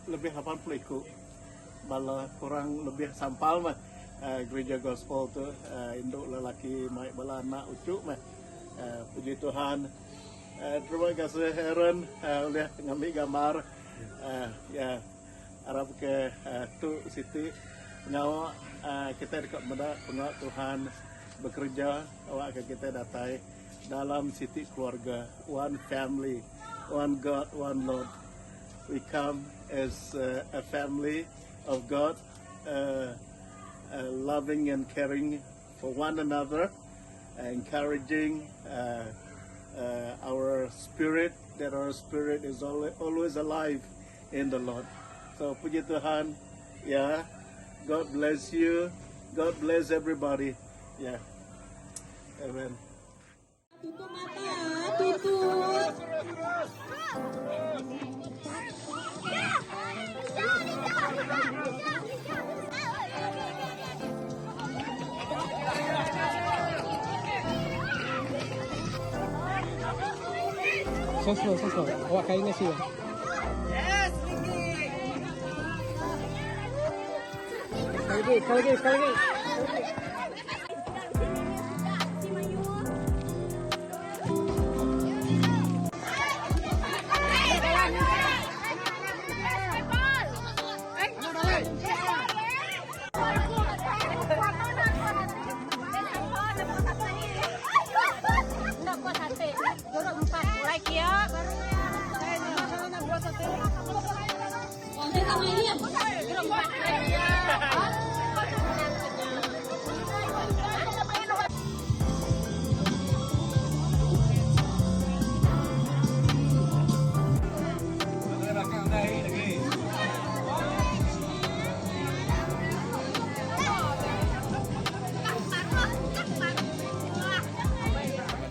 lebih 80 ikut. Malah kurang lebih sampal mah gereja gospel tu induk lelaki mai bala anak ucuk mah. Puji Tuhan. Terima kasih Aaron oleh ngambil gambar. Ya harap ke tu Siti nyawa kita dekat benda pengawal Tuhan bekerja awak akan kita datai dalam Siti keluarga, one family, one God, one Lord. We come as a family of God, loving and caring for one another, encouraging our spirit, that our spirit is always alive in the Lord. So puji Tuhan, ya, God bless you, God bless everybody, ya, amen. Tutup mata, tutup. Sosro. Awak kain nasi ya? Yes, Vicky. Sekali lagi.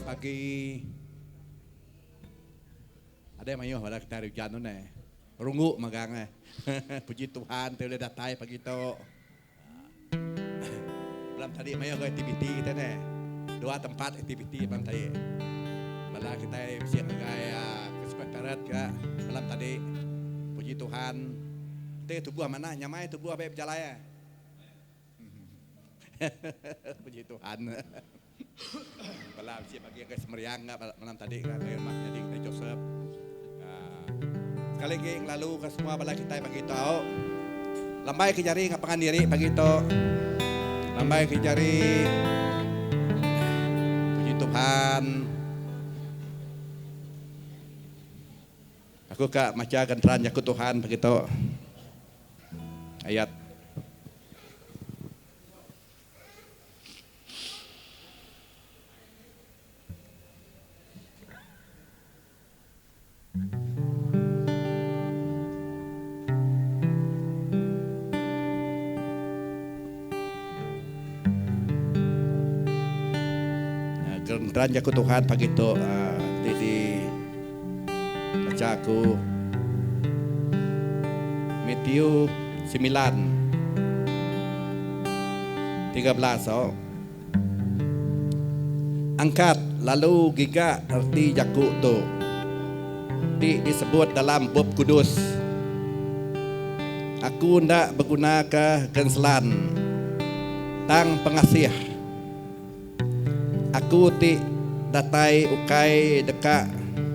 Pagi ada yang mayuh pada kita hujan tu nih, rungu magang puji Tuhan boleh datai pagi tu. Malam tadi mayuh ke aktiviti kita nih, 2 tempat aktiviti malam tadi. Malam kita siang gaya kesepakatan ke malam tadi, puji Tuhan. Kita tubuh mana nyamai tubuh apa berjalan ya. Puji Tuhan. Malam siap pagi guys meriang malam tadi kan rumahnya di Joseph. Sekali lagi lalu ke semua bala kita pagi tahu. Lambai ke jari ngapangan diri pagi itu. Lambai ke jari. Puji Tuhan. Aku kak maca gentran jaku Tuhan begitu. Ayat gentran jaku Tuhan pagi itu di baca aku Matthew 9:13 angkat lalu giga arti jaku tu disebut dalam bab kudus aku ndak berguna ke kenselan tang pengasih aku ti datai ukai deka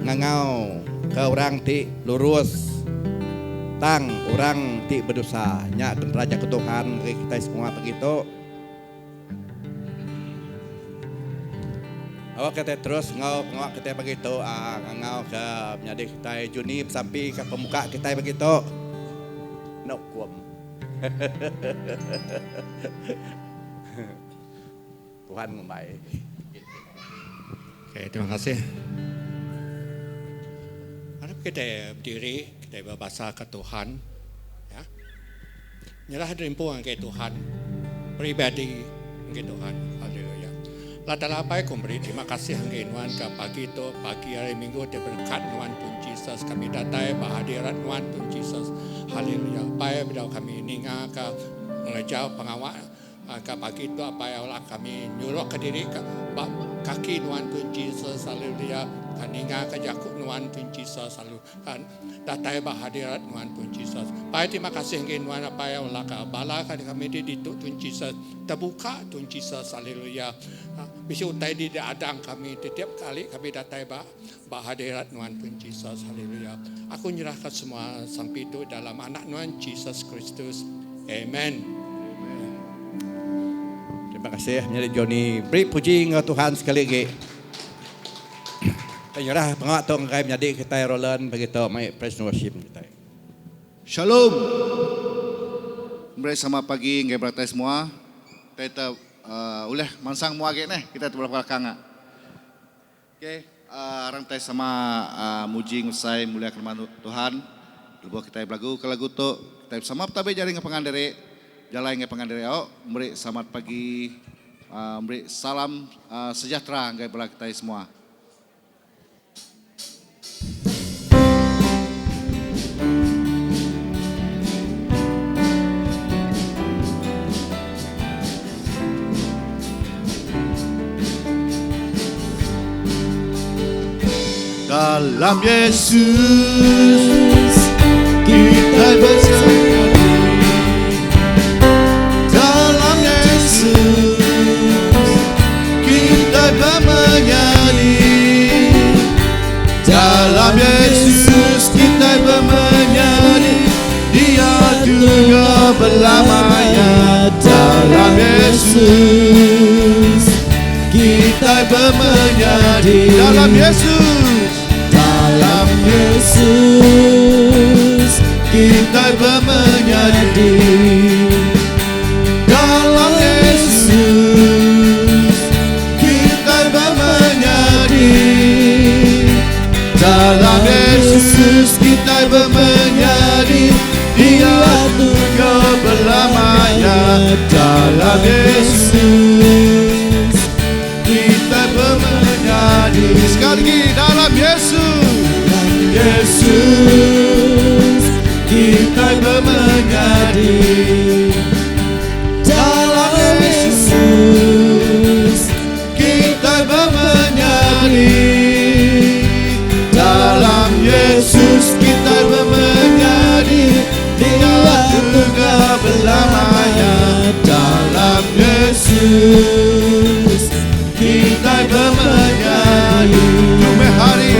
ngangau ke orang ti lurus tang orang ti berdosa nya raja ke Tuhan kita semua begitu. Awak kata terus ngau kita begitu ngau ke menjadi kita junib sampai ke pemuka kita begitu. No kuam. Tuhan membaik. Oke, terima kasih. Harap kita berdiri, kita berbahasa ke Tuhan. Ya. Nyerah rimpu ke Tuhan. Pribadi ke Tuhan. Haleluya. Ladalah baik memberi terima kasih Nuan ke pagi itu, pagi hari Minggu berkat Nuan pun Jesus. Kami datai berhadirat Nuan pun Jesus. Haleluya. Baik beliau kami ninga ke mengejar pengawal ke pagi itu apa yang kami nyuruh ke diri ke kaki Tuhan pun Jesus, haleluya, Kaninga kajakuk nuan Tuhan Yesus selalu kan datai bahadirat nuan Tuhan Yesus. Pai terima kasih ngin nuan apa yang laka bala kan kami di Tuhan Yesus terbuka Tuhan Yesus haleluya. Bisa utai di adang kami setiap kali kami datai bahadirat nuan Tuhan Yesus haleluya. Aku nyerahkan semua sampai itu dalam anak nuan Yesus Kristus. Amen. Terima kasih menjadi Johnny. Beri puji ke Tuhan sekali lagi. Penyerah pengawat tu ngakai menjadi kita Roland begitu mai praise and worship kita. Shalom. Bersama pagi ngai berata semua. Kita oleh mansang mua ke kita tu belakang. Okey, orang kita sama muji ngusai mulia firman Tuhan. Lepas kita berlagu ke lagu tu kita sama tapi jaring ke pengandere. Jalan ngai pengandere beri selamat pagi. Beri salam sejahtera ngai belakang kita semua. Dalam Yesus kita bersatu. Dalam Yesus kita menyanyi. Dalam Yesus kita menyanyi. Dia juga berlamanya. Dalam Yesus kita menyanyi. Dalam Yesus. Dalam Yesus kita menyanyi. Dalam Yesus kita menyanyi. Dalam Yesus kita menyanyi. Dia juga berlamanya. Dalam Yesus kita menyanyi. Sekali lagi dalam Yesus. Yesus kita menyanyi. Dalam Yesus kita menyanyi. Dalam Yesus kita menyanyi. Dia juga berlamanya. Dalam Yesus kita menyanyi. Jumpa hari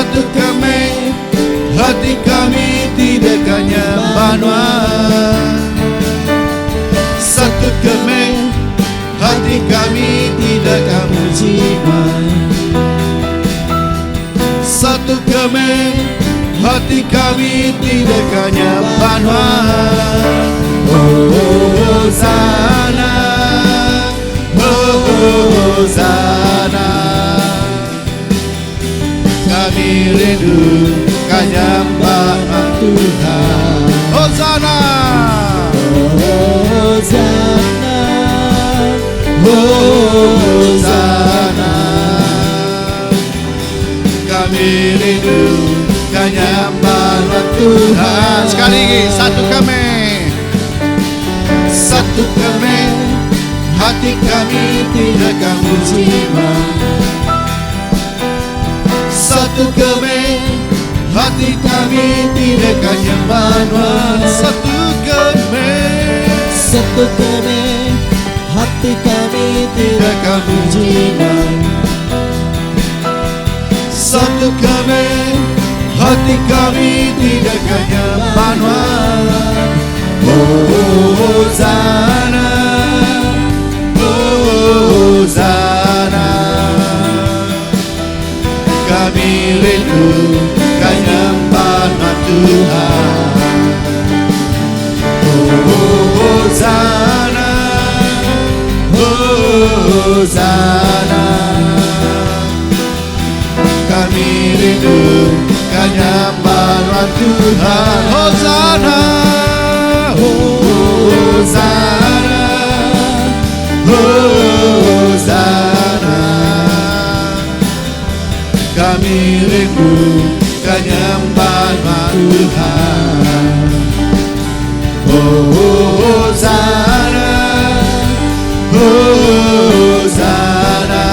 Satu kami, hati kami tidak hanya manual. Satu kami, hati kami tidak kamu jiwa. Satu kami, hati kami tidak hanya manual. Hosana, Hosana. Kami rindu kenyamanan Tuhan. Hosana, Hosana, Hosana. Kami rindu kenyamanan Tuhan. Sekali lagi, satu kami, satu kami, hati kami tidak kamu jiwa. Satu kami, hati kami tidak hanya manual. Satu kami, Satu kami, hati kami tidak kamu jiwa. satu kami, hati kami tidak hanya manual. Hosana, Hosana. Kami rindu kenyamanan Tuhan. Hosana, Hosana. Kami rindu kenyamanan Tuhan. Hosana, Hosana, Hosana. Kami rindu kenyamanan Tuhan. Hosana, Hosana.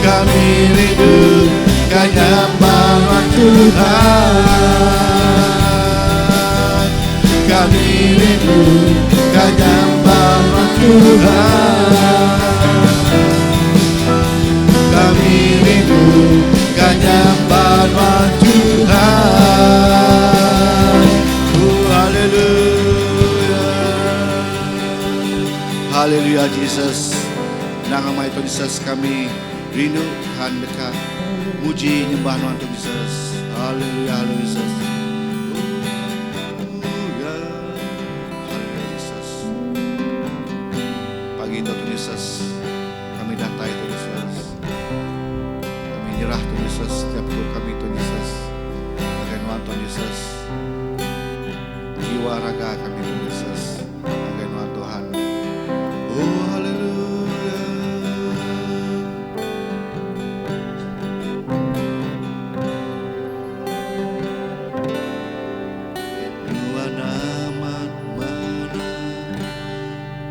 Kami rindu kenyamanan Tuhan. Kami rindu kenyamanan Tuhan. Kami rindu kenyamanan Tuhan. Oh, haleluya. Haleluya Jesus. Nama Tuhan Yesus kami rindu kan dekat. Muji nyembah Tuhan Yesus. Haleluya, haleluya Jesus. Haleluya. Haleluya Jesus. Pagi Tuhan Yesus kami datang Tuhan Yesus. Kami nyerah Tuhan Yesus setiap kami Tuhan Yesus. Bagaimana Tuhan Yesus. Jiwa raga kami Tuhan Yesus. Bagaimana Tuhan. Oh haleluya. Dua nama mana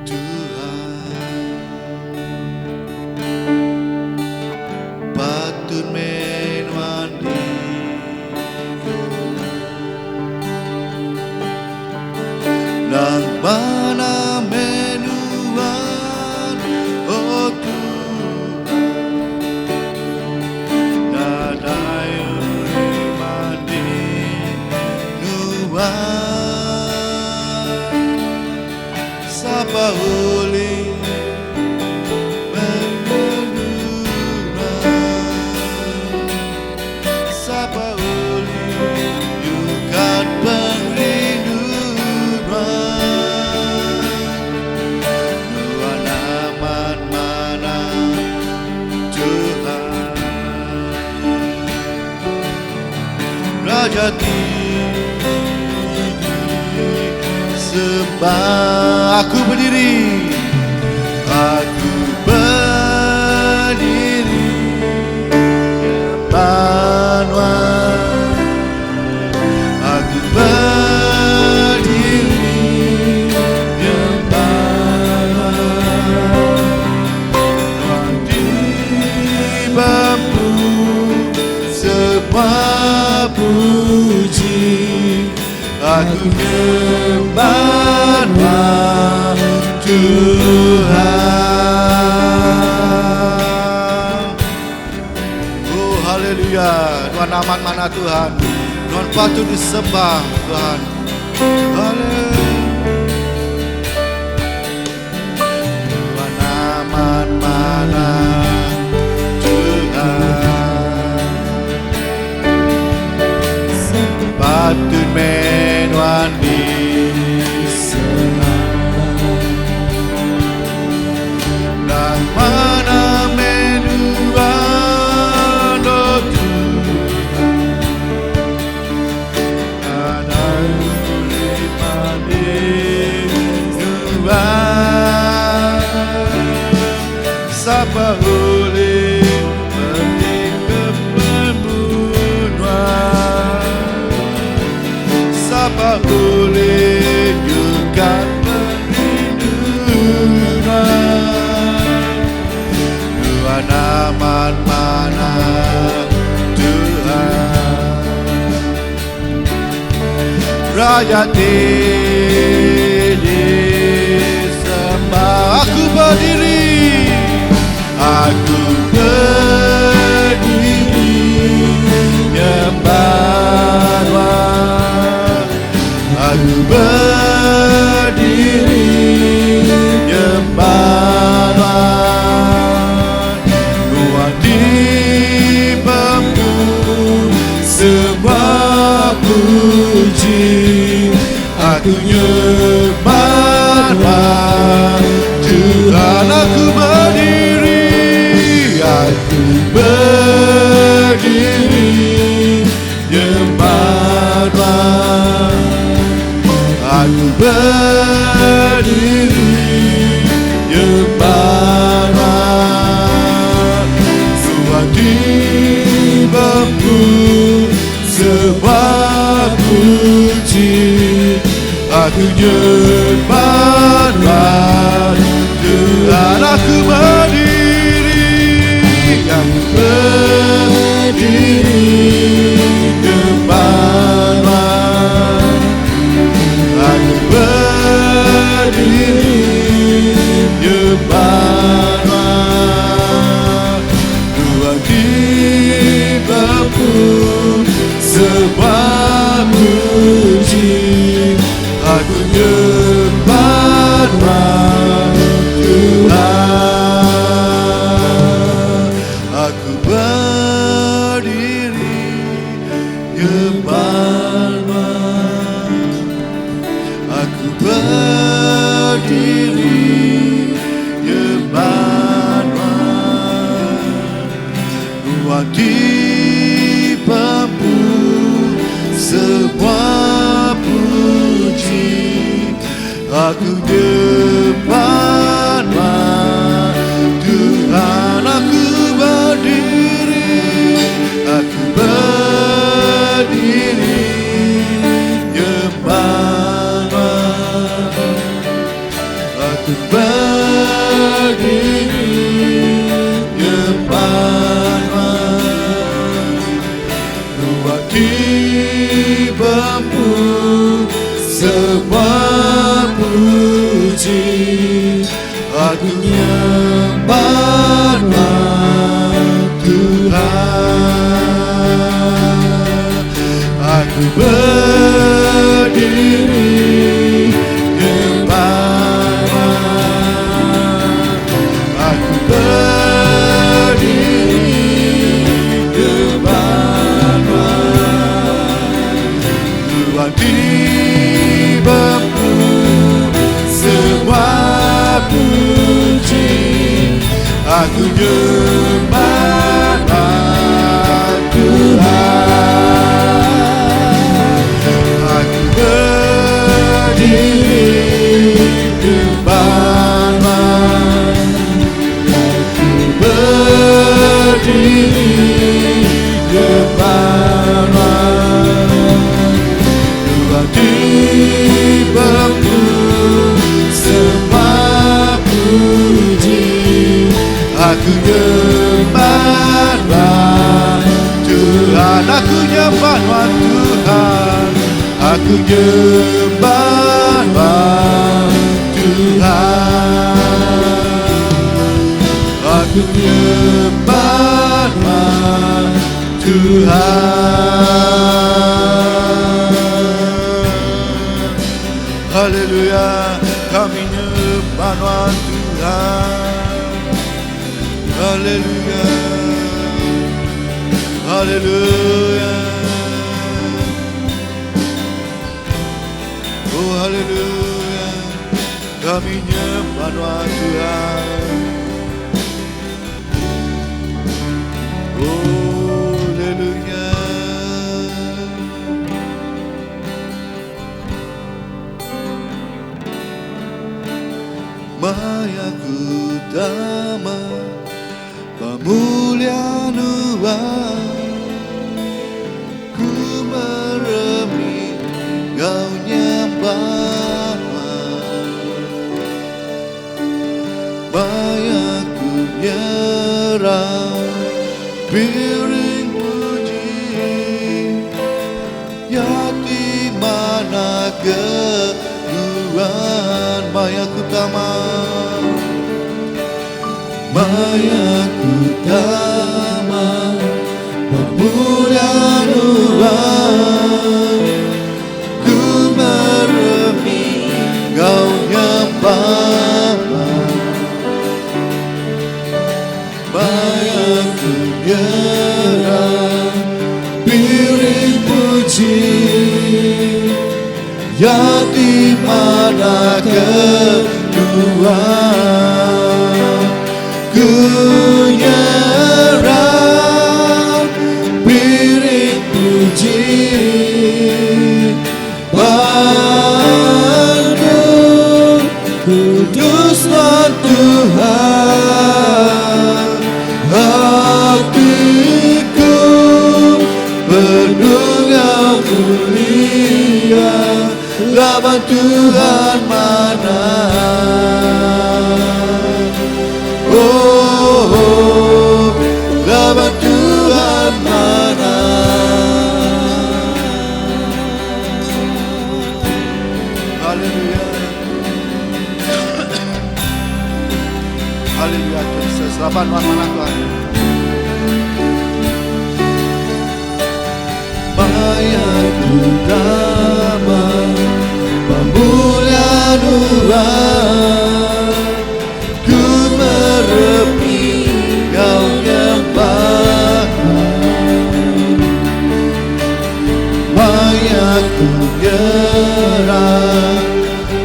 Tuhan patut menwandi nang mana menuan oh Tuhan nadayo mandi nuan sapa uli menuan sapa uli yukat jati sembah aku berdiri Emmanuel aku berdiri Emmanuel di bambu semua puji aku nyembah Tuhan. Oh Haleluya. Tuhan amat mana Tuhan. Tuhan patut disembah Tuhan. Haleluya. Tuhan amat mana Tuhan. Patut menuan disembah. Dan mana menuan oh Tuhan. Ada ulipan Tuhan. Siapa boleh pergi ke pembunuhan? Siapa boleh juga perlindungan? Tuhan aman mana Tuhan. Rakyat disembah. Aku berdiri, aku berdiri nyembah Tuhan. Aku berdiri nyembah Tuhan. Tuhan dibangku semua puji. Aku nyembah Tuhan. Tuhan aku berdiri, aku berdiri nyembah Tuhan. Aku berdiri nyembah Tuhan. Tuhan dibangku sebuah puji. Aku nyembah Tuhan. Tuhan aku berdiri, aku berdiri nyembah Tuhan. Aku berdiri nyembah Tuhan. Tuhan dibangku sebuah puji. Aku nyembah Tuhan. Tuhan aku berdiri nyembah Tuhan. Aku berdiri nyembah Tuhan. Tuhan dibangku sebuah puji. Aku nyembah Tuhan. Tuhan aku berdiri, aku berdiri nyembah Tuhan. Aku berdiri nyembah Tuhan. Tuhan dibangku sebuah puji. Aku nyembah Tuhan. Aku berdiri nyembah Tuhan. Aku berdiri nyembah Tuhan. Tuhan dibangku sebuah puji. Aku nyembah Tuhan. Aku berdiri nyembah Tuhan. Aku berdiri nyembah Tuhan. Tuhan dibangku sebuah puji. Aku nyembah Tuhan. Aku nyembah Tuhan. Aku nyembah Tuhan. Aku nyembah Tuhan. Haleluya, kami nyembah Tuhan. Haleluya, haleluya. Oh haleluya, kami nyembah Tuhan. Oh haleluya. Maya Kutama pemuliaan ku meremi kau nyembah. Maya ku nyerah piring puji ya di mana keluhan. Maya Kutama, Maya Kutama pemuliaan ku meremi kau nyembah. Maya ku nyerah piring puji ya di mana kedua. Ku nyerah piring puji padamu, kuduslah Tuhan. Hatiku penuh mulia, lawan Tuhan mana. Oh, lawan Tuhan mana. Haleluya. Haleluya, Yesus. Lawan mana Tuhan. Maya Kutama pemuliaan ku meremi kau nyembah. Maya ku nyerah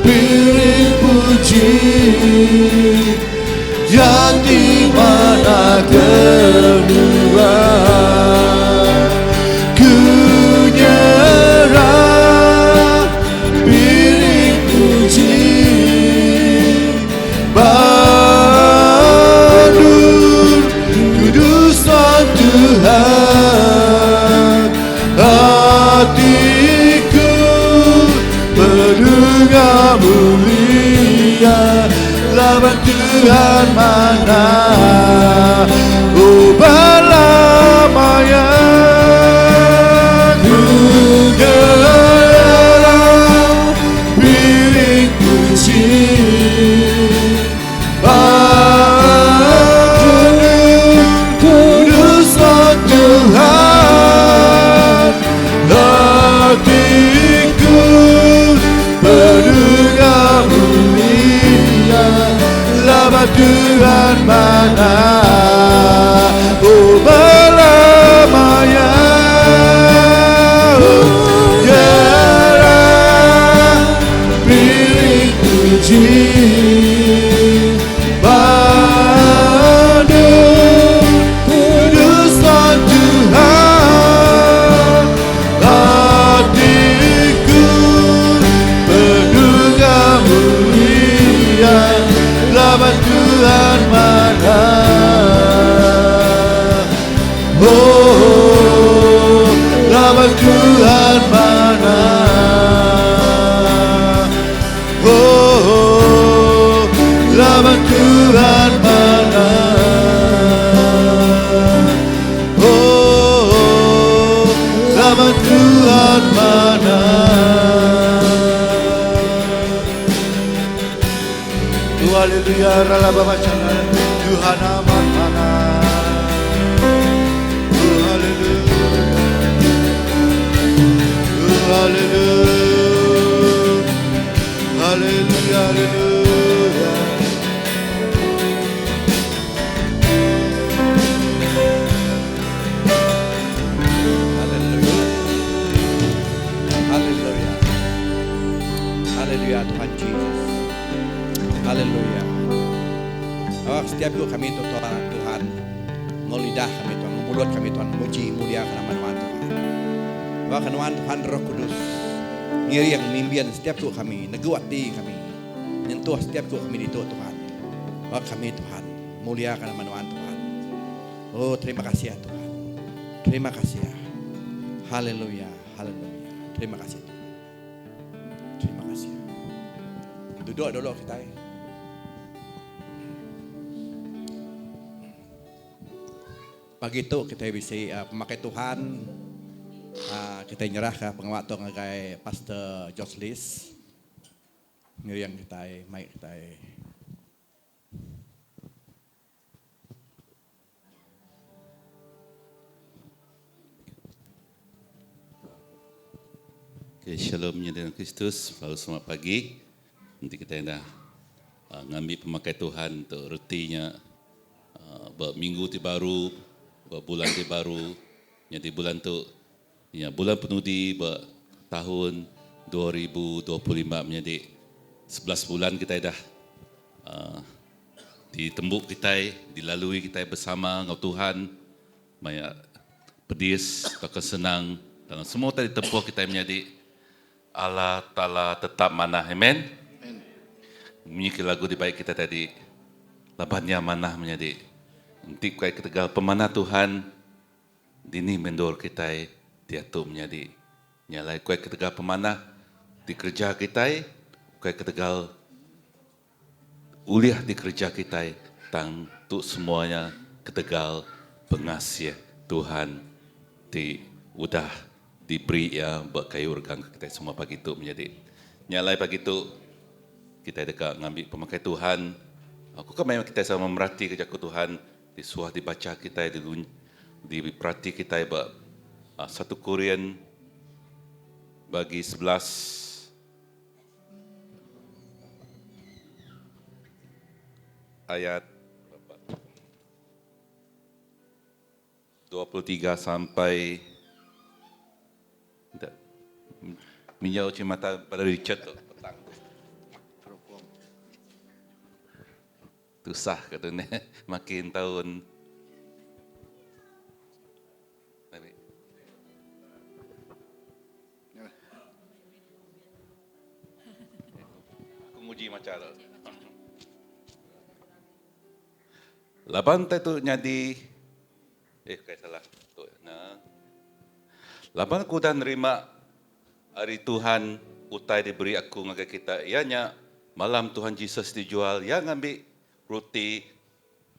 piring puji yang di mana kedua. Ku nyerah piring puji padamu, kuduslah Tuhan. Hatiku penuh mulia, lawan Tuhan mana. Oh balamaya ku nyerah piring puji padamu, kuduslah Tuhan. Hatiku penuh mulia, lawan Tuhan mana. Oh balamaya nyerah piring puji padamu, kuduslah Tuhan. Hatiku penuh mulia, lawan Tuhan mana. Oh, lawan Tuhan mana. Oh, lawan Tuhan mana. Oh, lawan Tuhan mana. Haleluya, rala bapa Tuhan amat mana. Haleluya. setiap yuk kami itu Tuhan, mau lidah kami Tuhan, mau mulut kami Tuhan, muji muliakan nama Tuhan. Bahwa Tuhan Roh Kudus ngiri yang mimpian setiap yuk kami, neguati kami, nyentuh setiap yuk kami itu Tuhan. Bahwa kami Tuhan, muliakan nama Tuhan. Oh terima kasih ya Tuhan, terima kasih ya. Haleluya, haleluya. Terima kasih Tuhan. Terima kasih. Duduk dulu kita. Pagi itu kita bisa pemakai Tuhan, kita nyerah ke pengawat ngagai Pastor Joslis. Ngiriang kita, mic kita. Okay, shalomnya dengan Kristus, selalu selamat pagi. Nanti kita dah ngambil pemakai Tuhan untuk rutinya berminggu ti baru, berbulan ti baru. Jadi bulan tu, ya bulan penuh di tahun 2025 menjadi 11 bulan kita dah ditembuk kita, dilalui kita bersama dengan Tuhan. Banyak pedis, takkan senang dalam semua tadi tempuh kita menjadi Allah Ta'ala tetap manah, amen. Menyanyi lagu di baik kita tadi, labannya manah menjadi. Nanti kau ketegal pemanah Tuhan, dini mendor kita diatur menjadi. Nyalai kau ketegal pemanah di kerja kita, kau ketegal uliah di kerja kita, tang tu semuanya ketegal pengasih Tuhan di udah diberi ya buat kayu regang kita semua pagi itu menjadi nyalai pagi itu kita dekat ngambil pemakai Tuhan. Aku kan memang kita sama merhati kerja Tuhan di suah dibaca kita di perhati kita buat 1 Korintus bagi 11 ayat 23 sampai minyak uci mata pada Richard tu petang tu sah katanya makin tahun aku nguji macam tu laban tu jadi kayak salah tu nah laban aku dah nerima hari Tuhan utai diberi aku ngagai kita. Ianya malam Tuhan Yesus dijual. Yang ambil roti.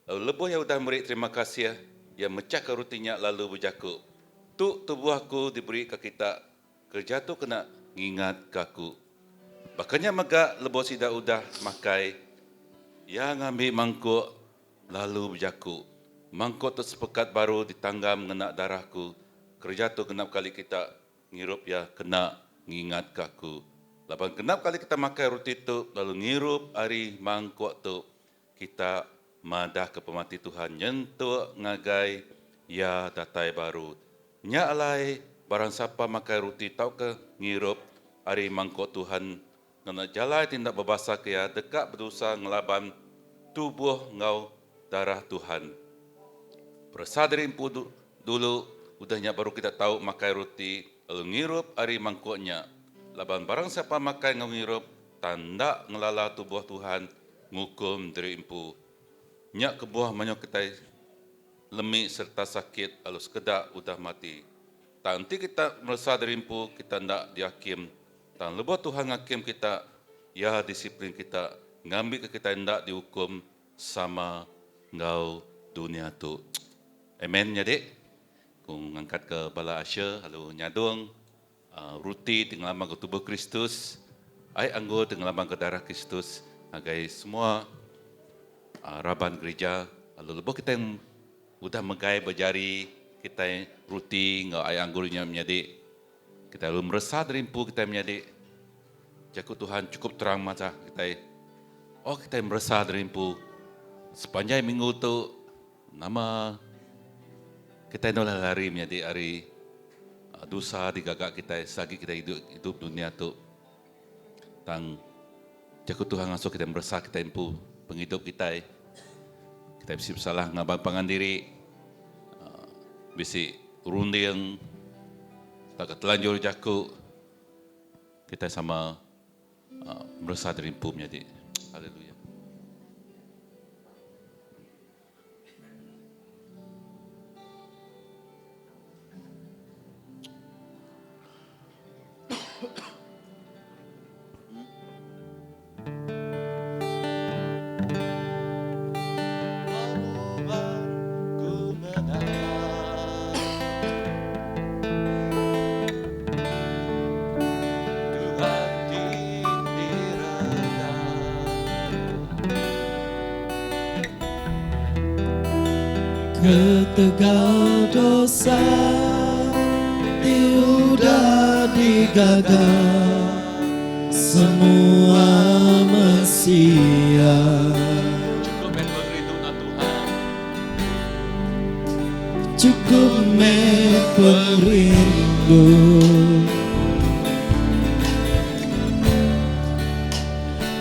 Lebuh yang udah beri terima kasih. Yang mecah ke rotinya lalu berjaku. Tu tubuh aku diberi ke kita. Kerja tu kena ngingat ke aku. Makanya maka lebuh sidak udah makai. Yang ambil mangkuk lalu berjaku. Mangkuk tu sepekat baru ditanggam mengenak darahku. Kerja tu kenap kali kita ngirup ya kena ngingat kaku. Lapan kenap kali kita makan roti tu lalu ngirup hari mangkuk tu kita madah ke pemati Tuhan nyentuh ngagai ya datai baru. Nya alai barang siapa makan roti tau ke ngirup hari mangkuk Tuhan nana jalai tindak berbasa ke ya dekat berdosa ngelaban tubuh ngau darah Tuhan. Persadarin pun dulu udahnya baru kita tahu makan roti lalu ngirup hari mangkuknya. Laban barang siapa makan ngau ngirup, tanda ngelala tubuh Tuhan, ngukum diri impu. Nyak kebuah manyok kita lemik serta sakit, lalu sekedak udah mati. Tanti kita merasa diri impu, kita ndak dihakim. Tan lebuh Tuhan hakim kita, ya disiplin kita, ngambil ke kita ndak dihukum sama ngau dunia tu. Amen ya dek. Kung angkat ke bala Asya, lalu nyadung ruti dengan lambang ke tubuh Kristus, ai anggur dengan lambang ke darah Kristus, agai semua raban gereja, lalu lebuh kita yang udah megai berjari, kita ruti ngau ai anggurnya menjadi, kita lalu merasa derimpu kita menjadi, jaku Tuhan cukup terang mata kita, kita merasa derimpu, sepanjang minggu tu nama kita inolah lari menjadi hari dosa digagak kita sagi kita hidup dunia tu tang jaku Tuhan ngasuh kita merasa kita impu penghidup kita kita bisa salah ngabang pangandiri, bisi urundi yang tak telanjur jaku, kita sama merasa terimpum jadi, haleluya. Ketegal dosa tiada digagal, semua Mesia. Cukup men berlindung Tuhan. Cukup men pelindung.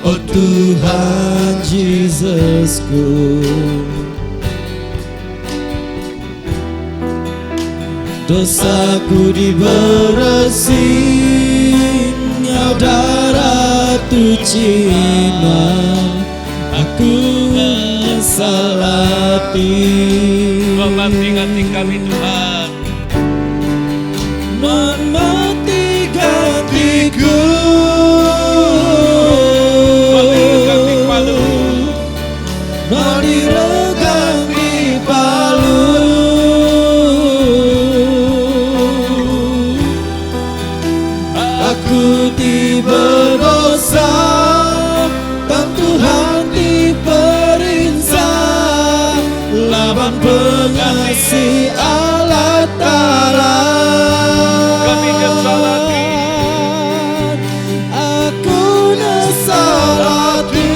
Oh Tuhan Yesusku, dosaku dibersihnya darah tucinan, aku menyesal hati. Ganti kami Tuhan. Mati gantiku, mati regang di palu. Aku tiba dosa, dan Tuhan diperiksa, laban pengasih Allah Ta'ala. Kami nyesal hati. Aku nyesal hati.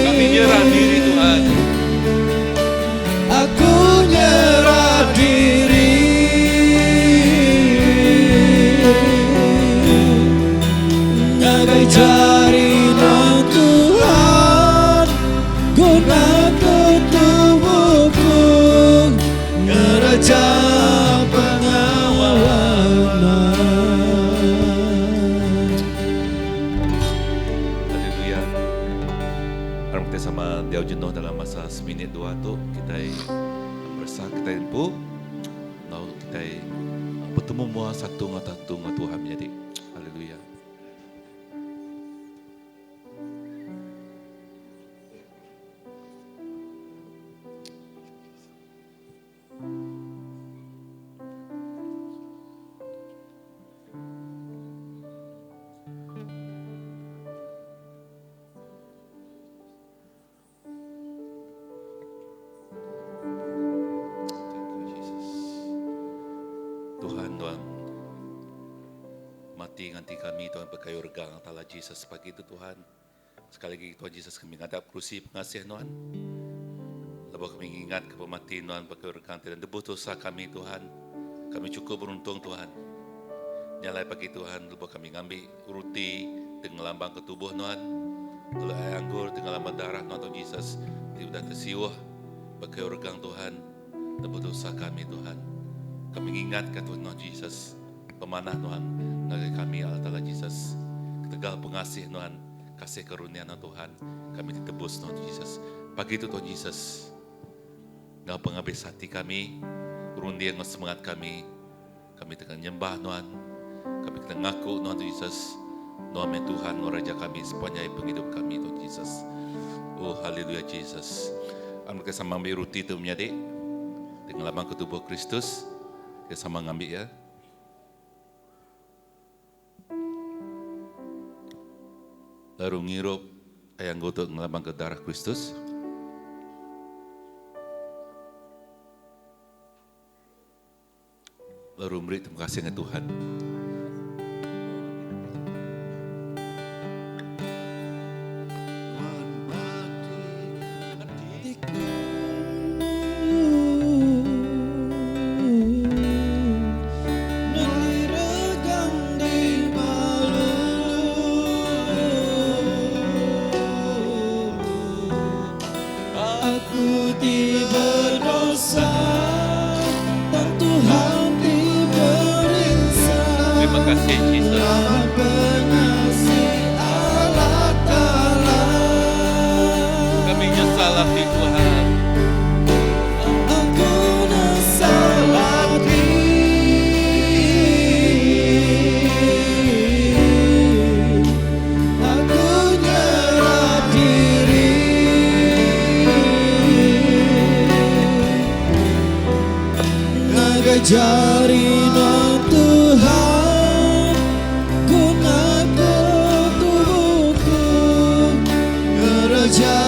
Kami nyerah diri Tuhan. Aku nyerah diri. Ngagai cari nang Tuhan, guna tubuhku ngeraja pengawalan. Haleluya. Orang kita sama dia jenuh dalam masa seminit dua tu kita bersah kita impu, lalu kita bertemu mua satu ngata Tuhan menjadi. Haleluya. Tuhan mati ganti kami Tuhan berkayu regang Allah Yesus pagi itu Tuhan. Sekali lagi Tuhan Yesus kami ngadap kursi pengasihan Tuhan. Lepas kami ingat kepematian Tuhan berkayu regang dan debus dosa kami Tuhan. Kami cukup beruntung Tuhan. Nyalai pagi Tuhan lepas kami ngambil uruti dengan lambang ketubuh Tuhan. Lalu air anggur dengan lambang darah Tuhan Yesus. Tidak tersiwah berkayu regang Tuhan. Debus dosa kami Tuhan. Kami ingatkan Tuhan Yesus, pemanah Tuhan, ngagai kami Allah Ta'ala Yesus, ketegal pengasih Tuhan, kasih karunia Tuhan, kami ditebus Tuhan Yesus. Pagi itu Tuhan Yesus, ngau penghabis hati kami, urundi yang semangat kami tengah nyembah Tuhan, kami tengah ngaku Tuhan Yesus, Tuhan Tuhan, Raja kami, sepanjang penghidup kami Tuhan Yesus. Oh haleluya Yesus. Mereka sama ambil ruti itu menjadi dengan lambang ketubuh Kristus. Kita sama ngambil ya. Lalu ngirup ayang gotok ngelambang ke darah Kristus. Lalu beri terima kasih dengan Tuhan. kasih Jesus. Laman pengasih Allah Ta'ala. Kami nyesal hati Tuhan. Aku nyesal hati. Aku nyerah diri. Nagai jarinan Tuhan, gunakan tubuhku, Raja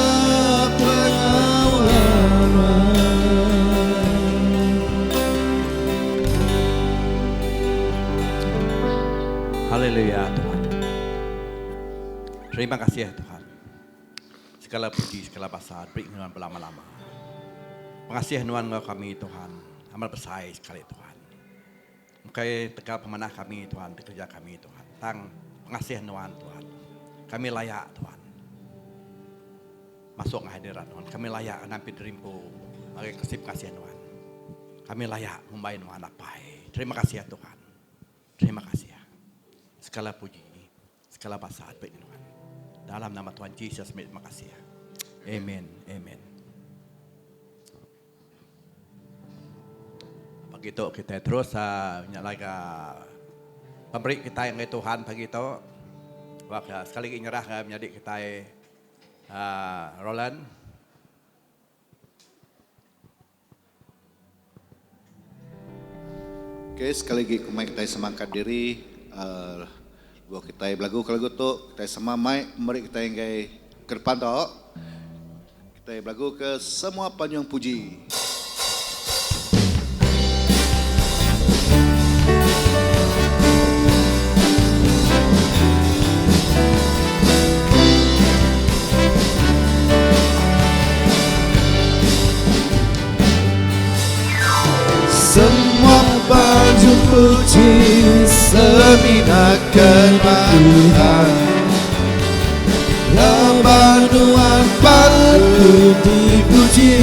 penyelamat. Haleluya Tuhan. Terima kasih ya Tuhan. Segala puji, segala basa, beri Tuhan berlama-lama. Pengasih Tuhan kami Tuhan. Amal bersai sekali Tuhan. Mungkin tegal pemanah kami Tuhan, kerja kami Tuhan. Tang pengasih Tuhan Tuhan. Kami layak Tuhan. Masuk hadirat Tuhan. Kami layak nampi derimpu. Bagi kesip kasih Tuhan. Kami layak membayar Tuhan apa. Terima kasih ya Tuhan. Terima kasih ya. Segala puji, segala basa bagi Tuhan. Dalam nama Tuhan Yesus, terima kasih ya. Amen, amen. Begitu kita terus nyalaga pemberi kita yang Tuhan begitu. Sekali lagi nyerah menjadi kita Roland. Oke, sekali lagi kumai kita semangkat diri. Gua kita belagu kalau tu kita sama mai memberi kita yang gay ke depan tau. Kita belagu ke semua panjang puji. Semua baju puji seminakan Tuhan. Labanuan patut dipuji.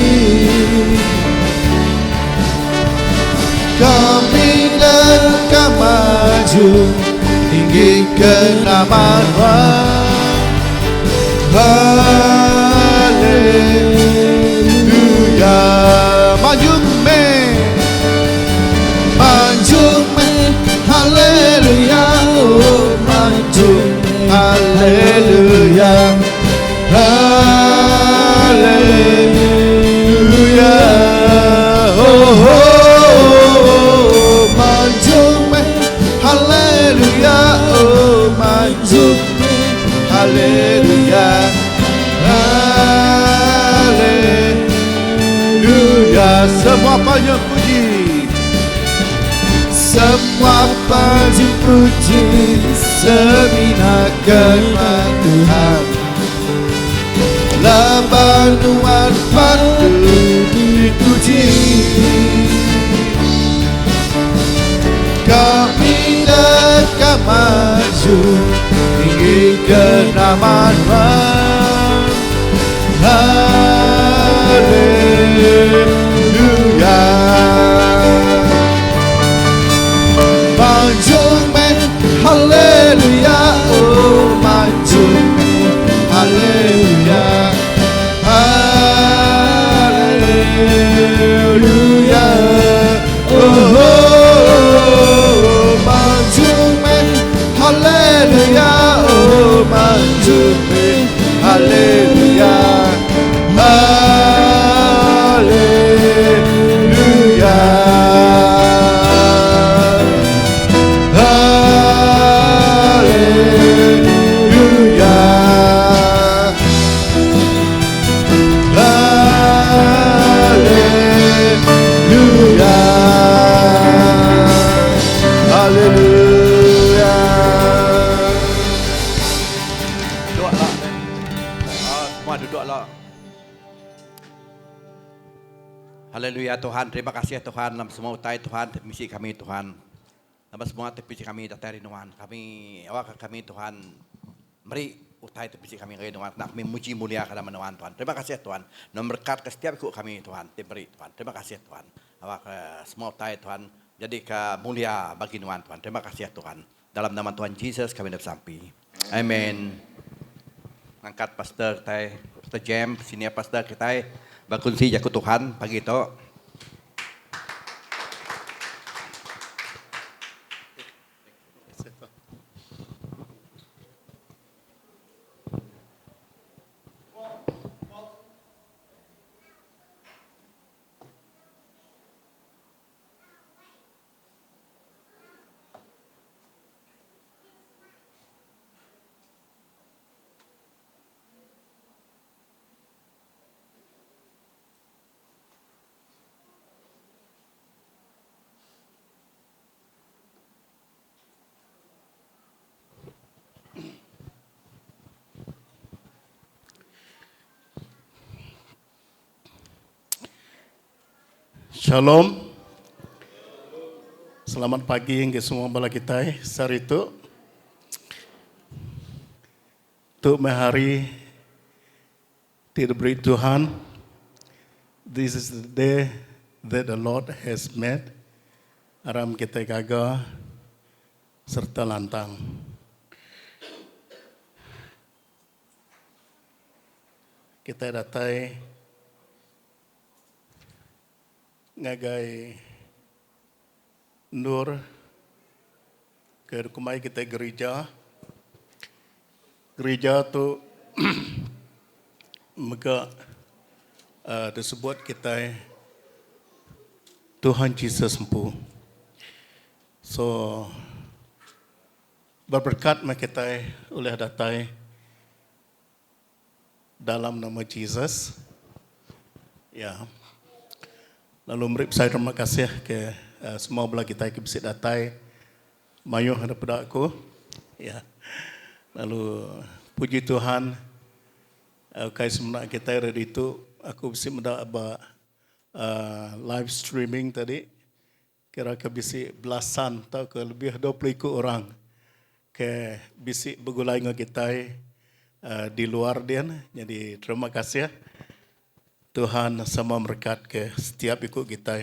Kami akan maju tinggikan nama Tuhan. Haleluya. Maju haleluya, oh maju, haleluya, haleluya, oh, maju, haleluya, oh maju, haleluya, haleluya, semua panjang puji. Semua puji seminakan Tuhan. Labanuan patut dipuji. Kami akan maju tinggikan nama Tuhan. Haleluya. Maju men, haleluya, oh maju men, haleluya, haleluya, oh maju men, haleluya, oh maju men, haleluya, haleluya. Haleluya Tuhan, terima kasih ya Tuhan, dalam semua utai Tuhan, misi kami Tuhan. Dalam semua misi kami datang Tuhan. Kami Tuhan, beri utai misi kami Tuhan. Nak memuji mulia dalam nama Tuhan. Terima kasih ya Tuhan. Dan berkat ke setiap ikut kami Tuhan, beri Tuhan. Terima kasih ya Tuhan. Semua utai Tuhan, jadi ke mulia bagi Tuhan Tuhan. Terima kasih ya Tuhan. Dalam nama Tuhan Yesus kami bersampi. Amin. Angkat Pastor James, sini ya Pastor kita berkongsi jaku Tuhan pagi itu. Shalom. Selamat pagi ke semua bala kita hari itu. Untuk hari diberi Tuhan. This is the day that the Lord has made. Aram kita gagah serta lantang. Kita datai ngagai nur ke kumai kita gereja. Gereja tu maka disebut kita Tuhan Yesus sempu. So berberkat kita oleh datai dalam nama Yesus. Ya. Lalu saya terima kasih ke semua belah kita yang bisa datai mayuh daripada aku. Ya. Lalu puji Tuhan, kai semenak kita dari itu aku bisa mendapat live streaming tadi. Kira-kira bisa belasan atau ke lebih 20 orang ke bisa bergulai dengan kita di luar dia. Jadi terima kasih. Tuhan sama berkat ke setiap ikut kita.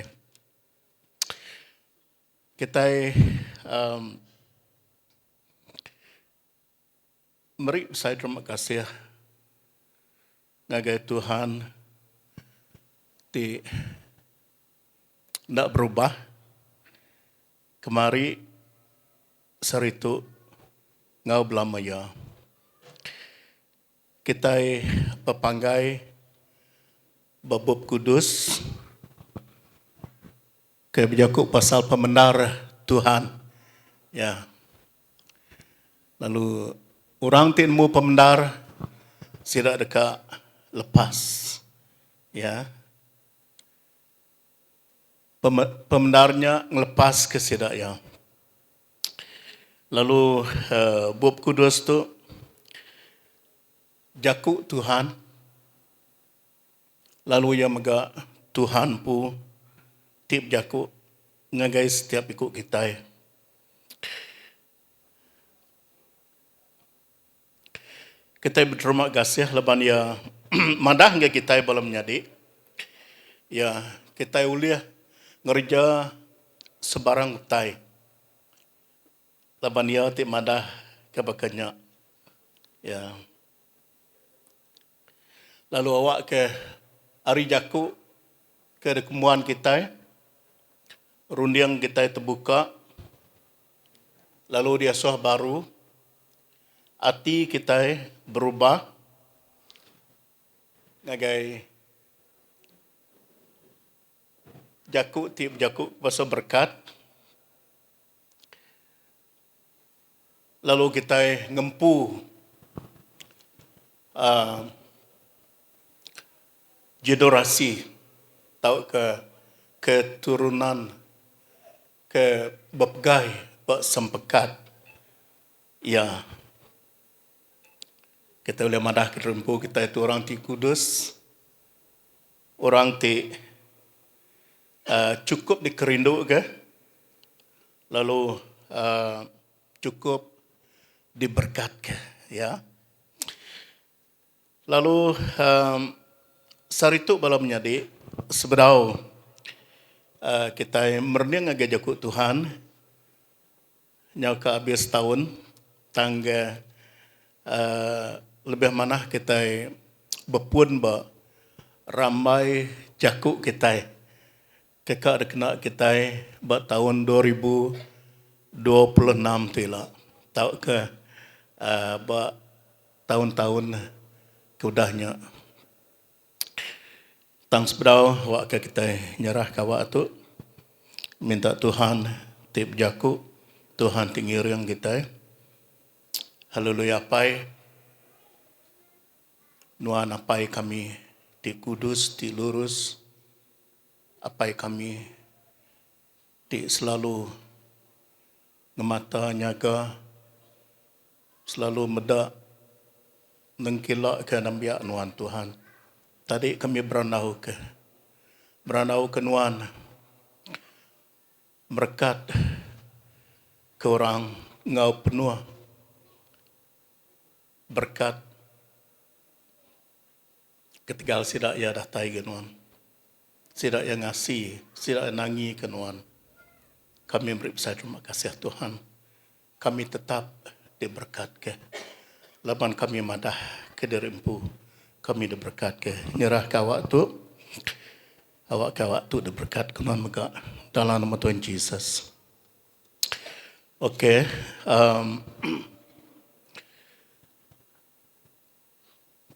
Kita mari saya terima kasih ngagai Tuhan tidak berubah. Kemari seritu ngau belamaya. Kita pepanggai Bab Kudus ke berjakuk pasal pembenar Tuhan. Ya. Lalu orang tinmu pembenar tidak dekat lepas. Ya. Pembenarnya ngelepas ke sidak ya. Lalu Bab Kudus tu jakuk Tuhan. Lalu yang mega Tuhan pu tip jakuk ngagai setiap ikut kita. Kita berterima kasih leban ya madah ngai kita belum nyadi. Ya kita uliah ngerja sebarang utai. Leban ya tip madah kebakanya. Ya. Lalu awak ke hari jaku ke kemuan kita, rundiang kita terbuka, lalu dia suah baru, hati kita berubah, ngagai jaku tip jaku bahasa berkat, lalu kita ngempu generasi tahu ke keturunan ke begai sempekat ya kita boleh madah kerempu kita itu orang ti kudus orang ti cukup dikerindu ke lalu cukup diberkat ke ya lalu saritu balam nyadi sebedau kita mernia ngagak jakuk Tuhan nyaka habis tahun tangga lebih mana kita berpun ba ramai jakuk kita kekak ada kena kita ba tahun 2026 tu lah tahu ke ba tahun-tahun keudahnya tang sebedau wak ke kita nyerah kawak tu minta Tuhan tip jakuk Tuhan tinggi yang kita. Haleluya pai. Nuan apai kami di kudus, di lurus. Apai kami di selalu ngemata nyaga. Selalu medak nengkilak ke nambiak nuan Tuhan. Tadi kami beranau ke nuan. Berkat ke orang ngau penuh berkat ketegal sidak ya dah tai genuan sidak yang ngasih sidak yang nangi kenuan kami beri besar terima kasih Tuhan kami tetap diberkat ke laban kami madah ke derimpu kami diberkat ke nyerah ke awak tu diberkat kenuan megak dalam nama Tuhan Yesus. Okey,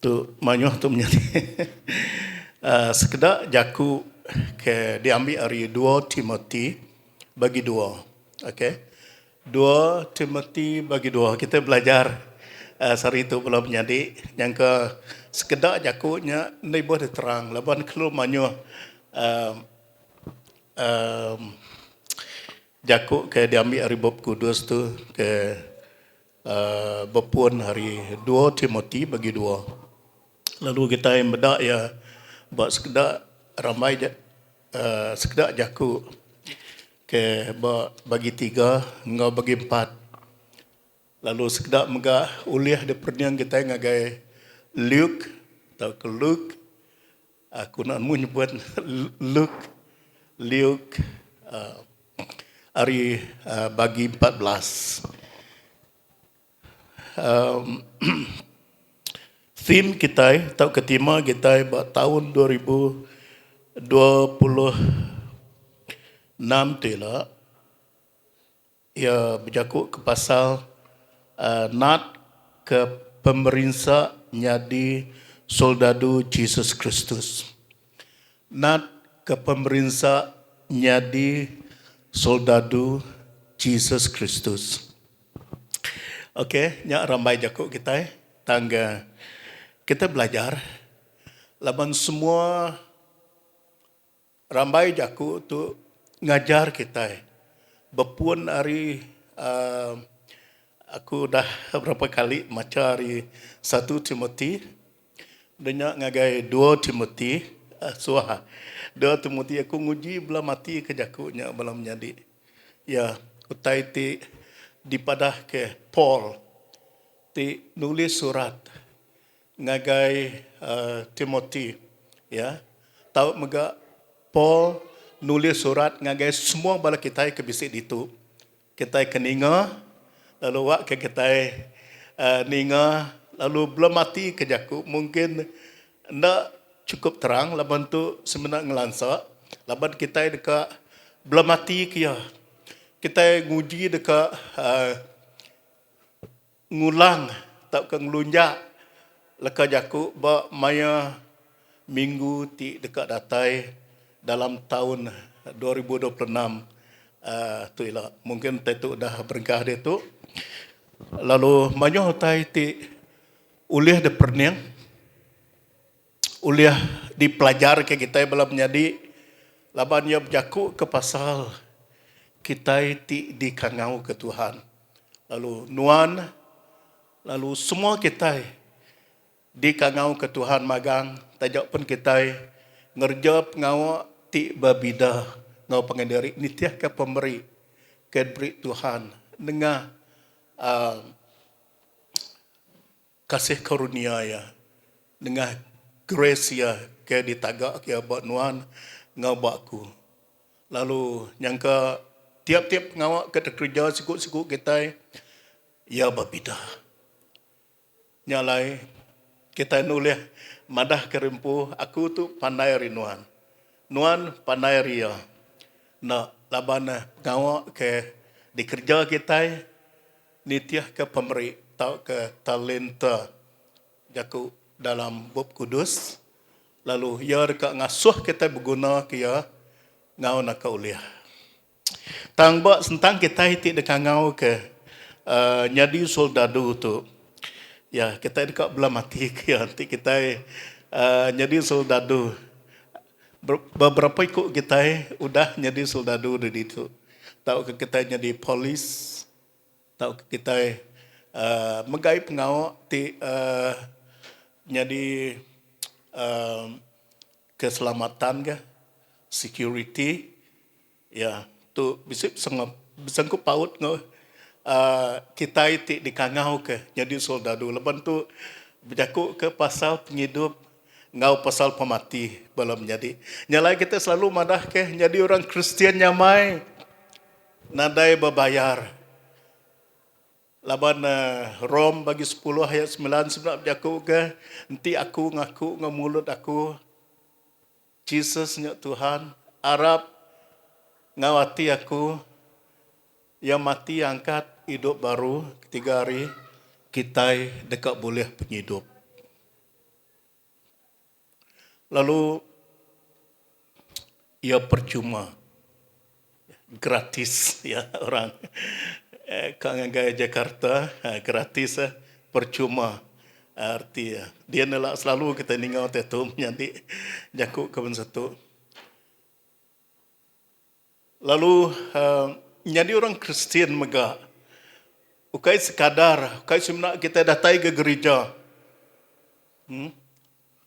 tu manyuh tu menjadi sekedar jaku ke diambil dari 2 Timothy bagi 2. Okey. 2 Timothy bagi 2. Kita belajar hari itu belum menjadi yang ke sekedar jakunya ni boleh terang laban keluar manyuh jakuk ke diambil hari Bob Kudus tu ke berpun hari 2 Timothy bagi 2. Lalu kita yang bedak ya buat sekedar ramai sekedar jakuk ke bagi 3 ngau bagi 4. Lalu sekedar megah uliah di perniang kita ngagai Luke atau ke Luke aku nak menyebut Luke hari bagi 14. Theme kita atau ketima kita buat tahun 2026 tu lah ia berjakuk ke pasal nak ke pemerintah nyadi soldadu Jesus Kristus. Nak ke pemerintah nyadi soldadu Jesus Kristus. Okey, nyak ramai jakuk kita tangga kita belajar laban semua ramai jakuk tu ngajar kita. Berpun hari aku dah berapa kali macam hari 1 Timothy dan ngagai 2 Timothy suah 2 Timothy aku nguji belum mati ke jakuknya belum menjadi. Ya, utai ti dipadah ke Paul ti nulis surat ngagai Timothy ya. Tahu mega Paul nulis surat ngagai semua bala kita ke bisik ditu. Kita keninga lalu wak ke kita ninga lalu belum mati ke jakuk mungkin ndak cukup terang laban tu sebenar ngelansa laban kita dekat belum mati kia kita nguji dekat ngulang tak ke ngelunjak leka jakuk ba maya minggu ti dekat datai dalam tahun 2026 tu ialah mungkin tu dah berkah dia tu lalu manyuh tai ti uliah de perniang uliah dipelajar ke kita belum menjadi laban ia berjakuk ke pasal kita ti dikangau ke Tuhan lalu nuan lalu semua kita dikangau ke Tuhan magang tajak pun kita ngerja pengawak ti babida ngau pengendari nitiah ke pemberi ke beri Tuhan dengan kasih karunia ya dengan grace ya ke ditagak ke buat nuan ngau bakku lalu yang ke tiap-tiap pengawak kita kerja sikut-sikut kita, ya babida. Nyalai, kita nulis madah kerimpu, aku tu pandai rinuan. Nuan pandai ria. Nak labana pengawak ke dikerja kita, nitiah ke pemberi, tau ke talenta jaku dalam bab kudus. Lalu ia dekat ngasuh kita berguna kia ngau nak uliah. Tangbak sentang kita hitik dekat ngau ke nyadi soldadu tu. Ya, kita dekat belah mati kia nanti kita nyadi soldadu. Beberapa ikut kita udah nyadi soldadu dari itu. Tahu ke kita nyadi polis. Tahu ke kita megai pengawak ti nyadi keselamatan ke, security, ya, tu bisip sanggup paut ngau kita itu dikangau ke jadi soldadu. Lepas tu berjakuk ke pasal penghidup ngau pasal pemati belum jadi. Nyalai kita selalu madah ke jadi orang Kristian nyamai nadai berbayar. Laban Rom bagi 10 ayat 9 sebab berjakuk ke nanti aku ngaku mulut aku Jesus nya Tuhan Arab ngawati aku yang mati angkat hidup baru ketiga hari kita dekat boleh penghidup. Lalu ia percuma gratis ya orang Kangai Jakarta gratis percuma arti dia nelak selalu kita ningau tetum jadi jakuk ke satu. Lalu jadi orang Kristian megah ukai sekadar ukai sebenarnya kita datai ke gereja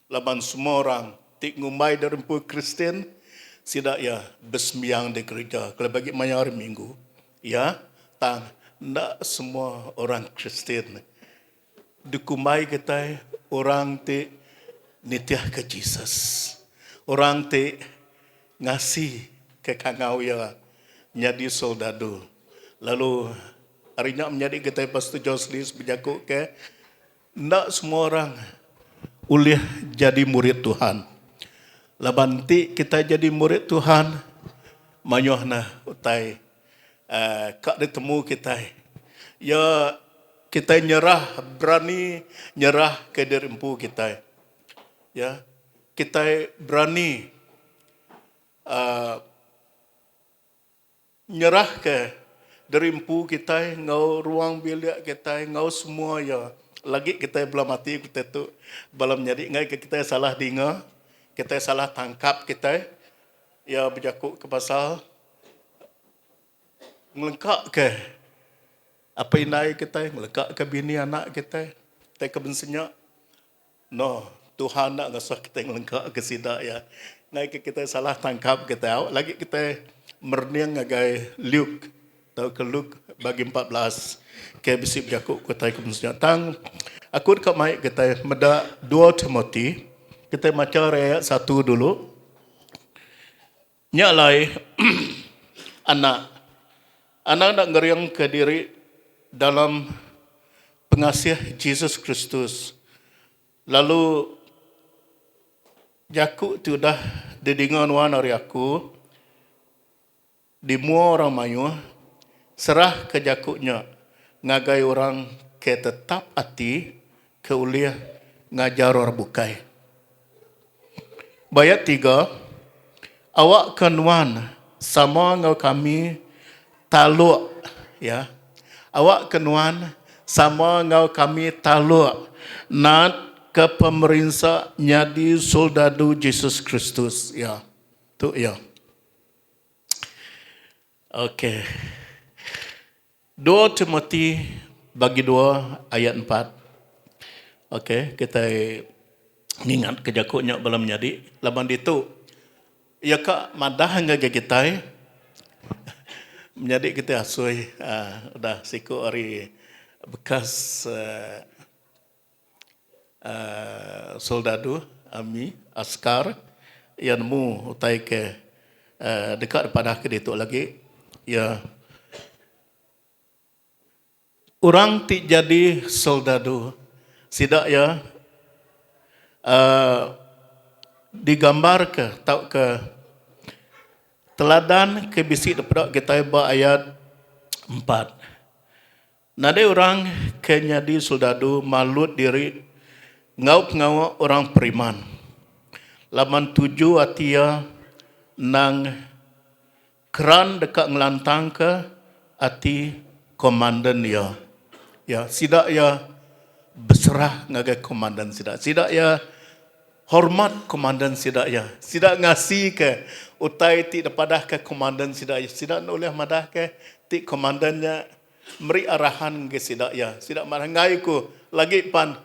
laban semua orang tik ngumbai dari pun Kristian sidak ya besmiang di gereja kalau bagi mayar minggu ya tang ndak semua orang Kristian dikumai kita orang te nitiah ke Jesus orang te ngasih ke kangau ya nyadi soldadu lalu harinya menjadi kita Pastor Joslis berjakuk ke ndak semua orang ulih jadi murid Tuhan. Labanti kita jadi murid Tuhan manyohna utai kak ditemu kita. Ya kita nyerah berani nyerah ke diri empu kita. Ya kita berani nyerah ke diri empu kita ngau ruang bilik kita ngau semua ya. Lagi kita belum mati kita tu belum jadi ngai kita salah dengar, kita salah tangkap kita ya berjakuk ke pasal melengkap ke apa inai kita melengkap ke bini anak kita kebensinya no Tuhan nak ngasah kita melengkap ke sidak ya ngai kita salah tangkap kita lagi kita merniang ngagai Luke tahu ke Luke bagi 14 ke bisi berjakuk kita kebensinya tang aku dekat mai kita meda 2 Timothy kita baca ayat 1 dulu nyalai anak nak ngeriang ke diri dalam pengasih Yesus Kristus. Lalu jakuk tu dah didengar wan dari aku di mua orang mayu serah ke jakuknya ngagai orang ke tetap hati ke uliah ngajar orang bukai. Bayat 3 awak kenuan sama ngau kami taluk ya awak kenuan sama ngau kami taluk nat ke pemerintah nyadi soldadu Yesus Kristus ya tu ya okey 2 Timothy bagi 2 ayat 4 okey kita ingat kejakuknya belum jadi laban itu ya kak madah ngaga kita menjadi kita asui udah siku hari bekas soldadu ami askar yang mu utai ke dekat pada ke itu lagi Ya. Orang ti jadi soldado. Sidak ya. Digambar ke tau ke teladan ke bisik daripada kita ba ayat 4. Nade orang ke jadi soldado malut diri ngau orang periman. Laman 7 atia nang keran dekat ngelantang ke ati komandan ya. Ya, sidak ya berserah ngagai komandan sidak. Sidak ya hormat komandan sidak ya. Sidak ngasih ke utai ti dapadah ke komandan sidak ya. Sidak oleh madah ke ti komandannya meri arahan ke sidak ya. Sidak marah ngai ku lagi pan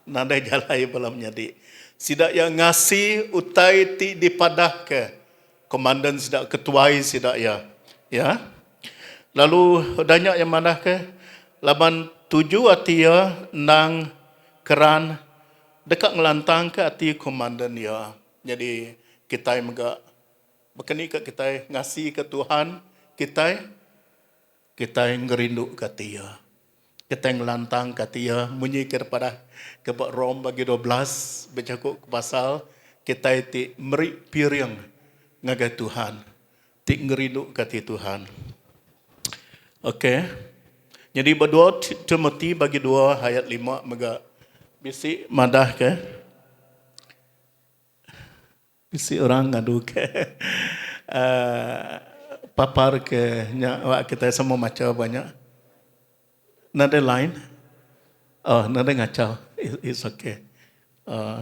nandai jalai balam nyadi. Sidak ya ngasih utai ti dipadah ke komandan sidak ketuai sidak ya. Ya. Lalu banyak yang mana ke laban 7 atia nang keran dekat ngelantang ke ati komandan ya. Jadi kita juga berkeni ke kita ngasih ke Tuhan, kita ngerindu ke dia. Kita ngelantang ke dia, munyi kepada kebak Rom bagi 12 bercakap ke pasal kita ti meri piring ngagai Tuhan. Ti ngerindu ke Tuhan. Okey. Jadi berdua Timothy bagi 2 ayat 5 mega bisi madah ke. Bisi orang ngadu ke. Papar ke nyak kita semua macam banyak. Nada lain. Oh, nada ngacau. It's okay.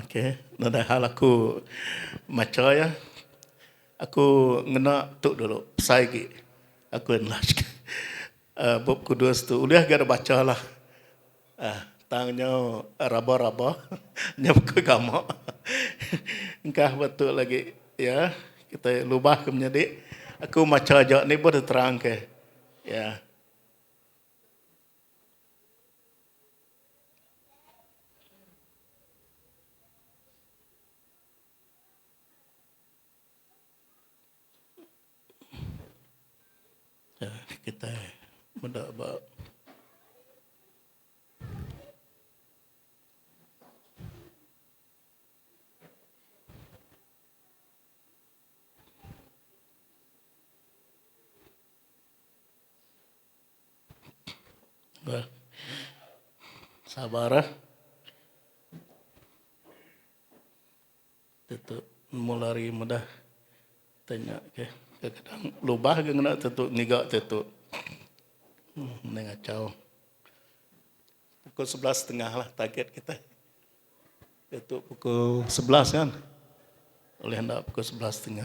Okay. Nada hal aku macam ya. Aku ngena tuk dulu. Pesai ki. Aku enlarge. Bab kudus tu uliah gara baca lah. Tangnya raba-raba. Nyam ke gamak. Engkah betul lagi. Ya. Kita lubah ke menjadi. Aku macam ajak ni boleh terang ke. Ya. Ya, kita mendapat sabar. Itu mulai mudah tanya ke. Kadang lubah ke kena tetuk nigak tetuk. Ngacau. Pukul 11.30 lah target kita. Tetuk pukul 11 kan. Oleh hendak pukul 11.30.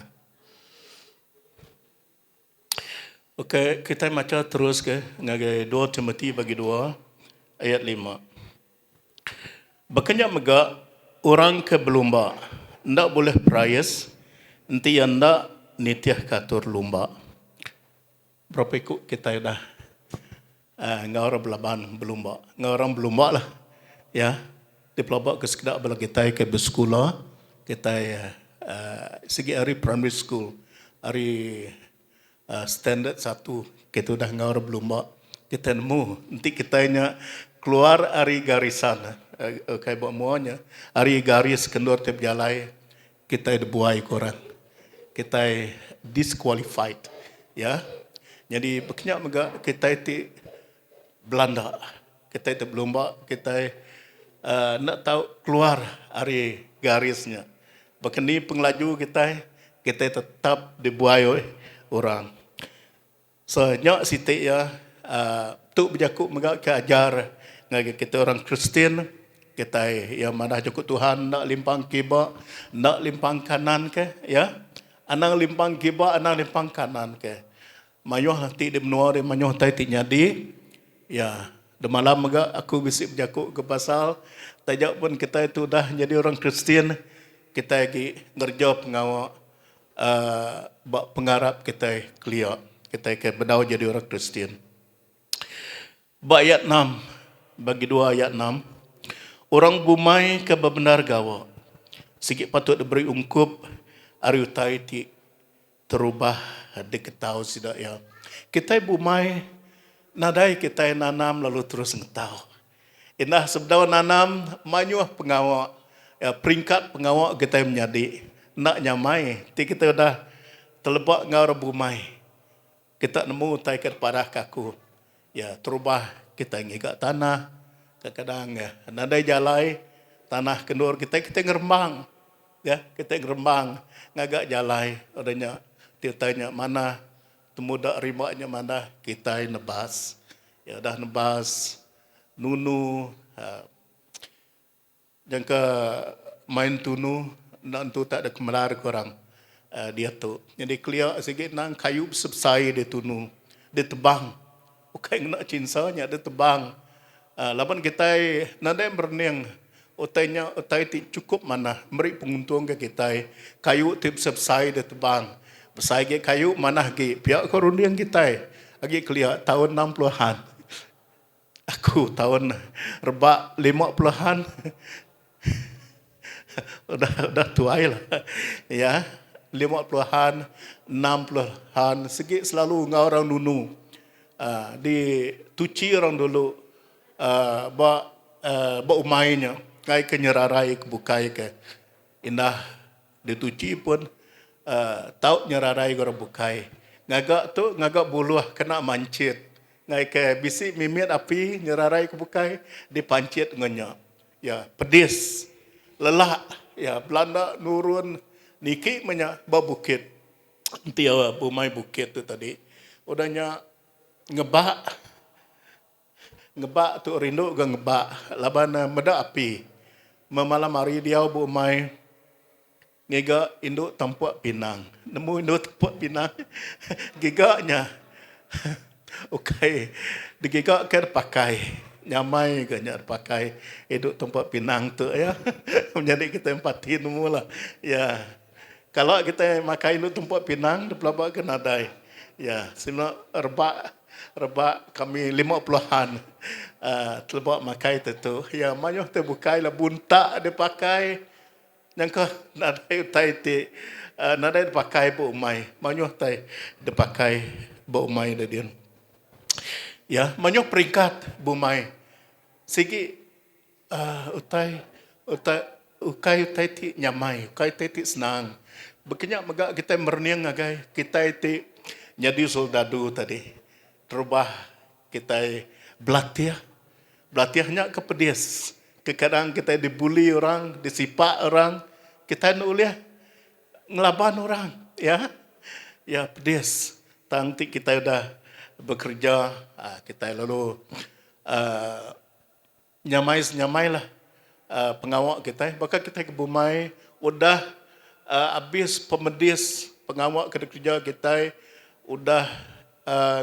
Okey, kita baca terus ke ngagai 2 Timothy bagi 2 ayat 5. Berkenyak megak orang ke belumba ndak boleh perayas nanti yang ndak nitiah katur lumba. Berapa ikut kita dah ngau orang belaban belumba. Ngau orang belumba lah. Ya. Di pelabak ke sekedar bala kita ke bersekolah, kita segi hari primary school, hari standard 1 kita dah ngau orang belumba. Kita nemu nanti kitanya keluar hari garisan kayak buat muanya hari garis kendor tiap jalai kita dibuai korang. Kita disqualified, ya. Jadi berkenyak mega kita itu Belanda, kita itu berlomba, kita nak tahu keluar hari garisnya. Berkeni pengelaju kita tetap dibuai oleh orang. So nyak siti ya, tu berjakuk mega ke ajar ngagi kita orang Kristian. Kita yang mana cukup Tuhan nak limpang kiba, nak limpang kanan ke, ya. Anang limpang kiba, anang limpang kanan ke. Mayuh nanti di menua di mayuh tai ti nyadi. Ya, de malam mega aku bisik berjakuk ke pasal tajak pun kita itu dah jadi orang Kristian. Kita lagi ngerja pengawak bak pengarap kita clear. Kita ke bedau jadi orang Kristian. Bak ayat 6 bagi 2 ayat 6. Orang bumai ke benar gawa. Sikit patut diberi ungkup ari utai ti terubah diketahui sudah ya. Kita bumai nadai kita nanam lalu terus ngetahu. Indah sebdawa nanam manyuah pengawak ya, peringkat pengawak kita menjadi nak nyamai. Ti kita dah terlebak ngau bumai. Kita nemu tai kepada kaku. Ya terubah kita ngigak tanah. Kadang-kadang ya, nadai jalai tanah kendur kita ngerembang. Ya, kita ngerembang ngagak jalai. Adanya dia tanya mana temudak rimanya mana kita nebas. Ya dah nebas nunu jangka main tunu dan tu tak ada kemelar korang dia tu. Jadi clear sikit nang kayu sebsai dia tunu. Dia tebang. Bukan nak cinsanya dia tebang. Lapan kita nadai berniang utainya utai ti cukup mana beri penguntung ke kita. Kayu tip sebsai dia tebang. Besai ke kayu mana ke pihak korundiang kita. Lagi clear tahun 60-an. Aku tahun rebak 50-an. udah tuai lah. Ya, 50-an, 60-an, segi selalu ngau orang nunu. Di tuci orang dulu ba umainya, ngai kenyerarai kebukai ke. Indah dituci pun tahu nyerarai orang bukai. Ngagak buluh kena mancit. Ngai ke bisi mimit api nyerarai kebukai dipancit ngenya. Ya, pedis. Lelah ya Belanda nurun niki menya ba bukit tiawa bumai bukit tu tadi udahnya ngebak tu rindu ke ngebak laban meda api memalam hari dia bumai ngega induk tempat pinang nemu induk tempat pinang gigaknya okey digigak ke pakai nyamai ke nyar pakai hidup tempat pinang tu ya menjadi kita empatin mula ya kalau kita makai hidup tempat pinang di pelabak ke nadai ya semua rebak kami 50-an telebak makai tu ya manyoh tu bukai lah buntak dia pakai yang ke nadai utai ti nadai pakai bu umai manyoh tai dia pakai bu umai dia ya manyoh peringkat bumai sigi ukai ti nyamai ukai ti senang bekenyak megak kita merniang agai kita ti jadi soldadu tadi terubah kita belatiahnya ke pedis kadang kita dibuli orang disipak orang kita nuliah ngelaban orang ya pedis tanti kita udah bekerja kita lalu nyamai lah pengawak kita bahkan kita ke bumai udah habis pemedis pengawak kerja kita udah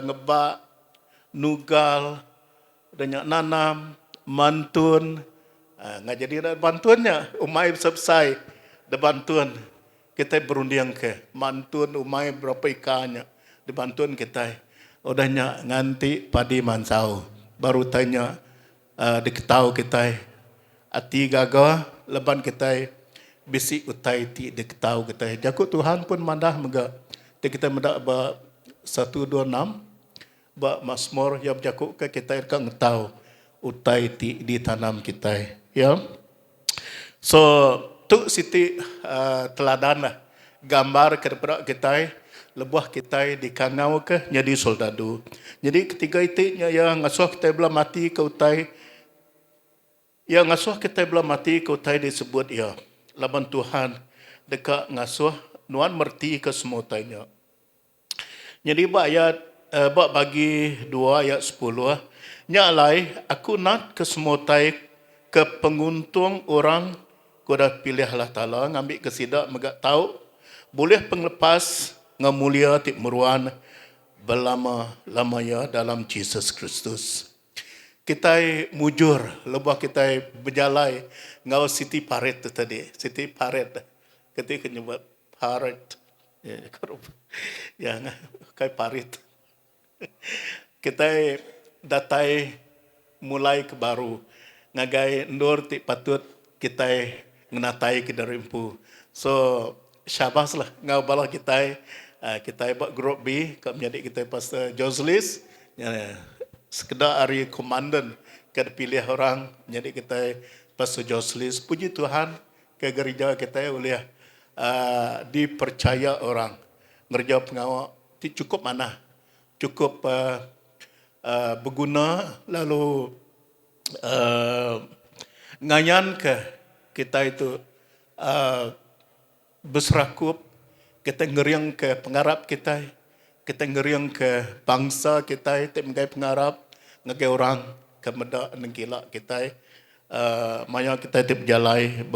ngebak nugal udah nanam mantun nggak jadi ada bantuannya umai selesai ada bantuan kita berundiang ke mantun umai berapa ikannya dibantuan kita udahnya nganti padi mansau baru tanya diketahui kita ati gaga leban kita bisi utai ti diketahui kita jakut Tuhan pun mandah mega kita mendak ba 126 ba Mazmur yang jakut ke kita kan tahu utai ti ditanam kita ya so tu siti teladan lah gambar kepada kita lebuah kita di kangau ke jadi soldadu. Jadi ketiga itu yang ngasuh kita belum mati ke utai. Yang ngasuh kita belum mati ke utai disebut ya. Laban Tuhan dekat ngasuh nuan merti ke semua utainya. Jadi bak bagi 2 ayat 10 nyalai aku nak ke semua utai ke penguntung orang kuda pilih Allah Ta'ala ngambil kesidak megak tahu boleh penglepas ngamulia ti meruan belama-lamanya dalam Jesus Kristus. Kita mujur, lebah kita berjalai ngau Siti Paret tu tadi. Siti Paret. Ketika nyebut Paret. Ya, kayak Paret. Kita datai mulai ke baru. Ngagai ndur ti patut kita ngenatai ke darimpu. So, syabas lah ngau bala kita Kita buat grup B, kat menjadi kita Pastor Joslis. Sekedar hari komandan, kita pilih orang menjadi kita Pastor Joslis. Puji Tuhan, ke gereja kita boleh dipercaya orang. Gereja pengawal cukup mana? Cukup berguna, lalu ngayan ke kita itu berserakup, kita ngeriang ke pengarap kita ngeriang ke bangsa kita, kita mengai pengarap, ngagai orang ke medak nengkila kita, maya kita tip jalai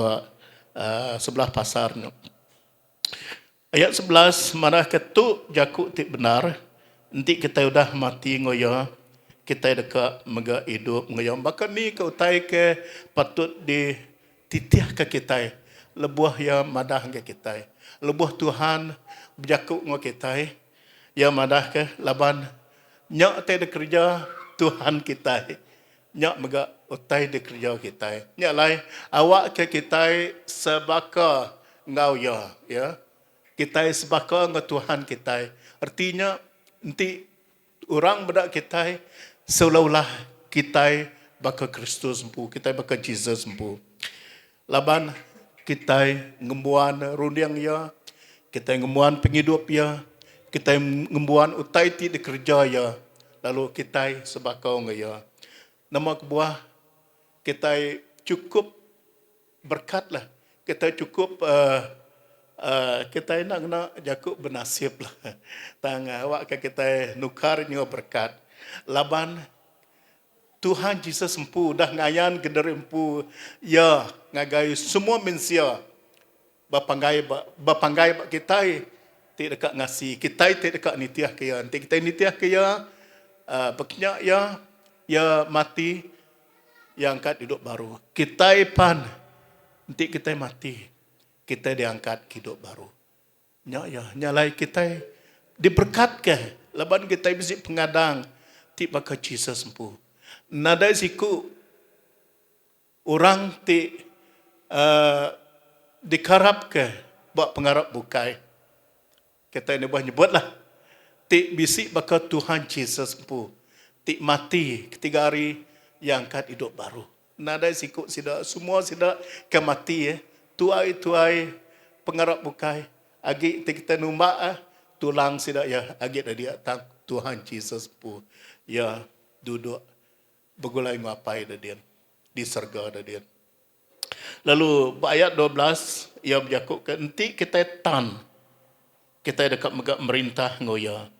sebelah pasar. Ayat 11, mana ketuk jakuk tip benar, nanti kita udah mati ngoyo, kita dekat mega hidup ngoyo. Bahkan ni kau tai ke patut dititiah ke kita, lebuah yang madah ke kita, lebuah Tuhan berjakuk ngo kita, yang madah ke laban nyak tai de kerja Tuhan kita, nyak mega utai de kerja kita, nyak lai awak ke kita sebaka ngau ya. Kita sebaka dengan Tuhan kita. Artinya, nanti orang bedak kita seolah-olah kita bakal Kristus sempu, kita bakal Jesus sempu. Laban kita ngembuan rundiang ya, kita ngembuan penghidup ya, kita ngembuan utai ti dikerja ya, lalu kita sebakau ya. Nama kebuah kita cukup berkatlah, kita cukup kita nak jakuk bernasib lah. Tang awak kita nukar nyo berkat. Laban Tuhan Jesus empu dah ngayan geder empu ya ngagai semua manusia bapanggai kita ti dekat ngasi kita ti dekat nitiah kaya nanti kita nitiah kaya beknya ya mati yang angkat hidup baru. Kita pan nanti kita mati. Kita diangkat hidup baru. Nyalai kita diberkatkan. Laban kita bisa pengadang. Tiba ke Jesus sempu. Nada siku. Orang dikarap ke. Buat pengarap bukai. Kita ini buat nyebutlah. Ti bisik bakal Tuhan Jesus sempu. Ti mati ketiga hari yang angkat hidup baru. Nada siku sida. Semua sida kemati ya. Tuai pengarap bukai agi kita numbak tulang sidak ya agi dia tang Tuhan Jesus pu ya duduk bergulai ngapai dia di surga dia. Lalu ayat 12 ia berjakuk ke nanti kita tan kita dekat megak merintah ngoya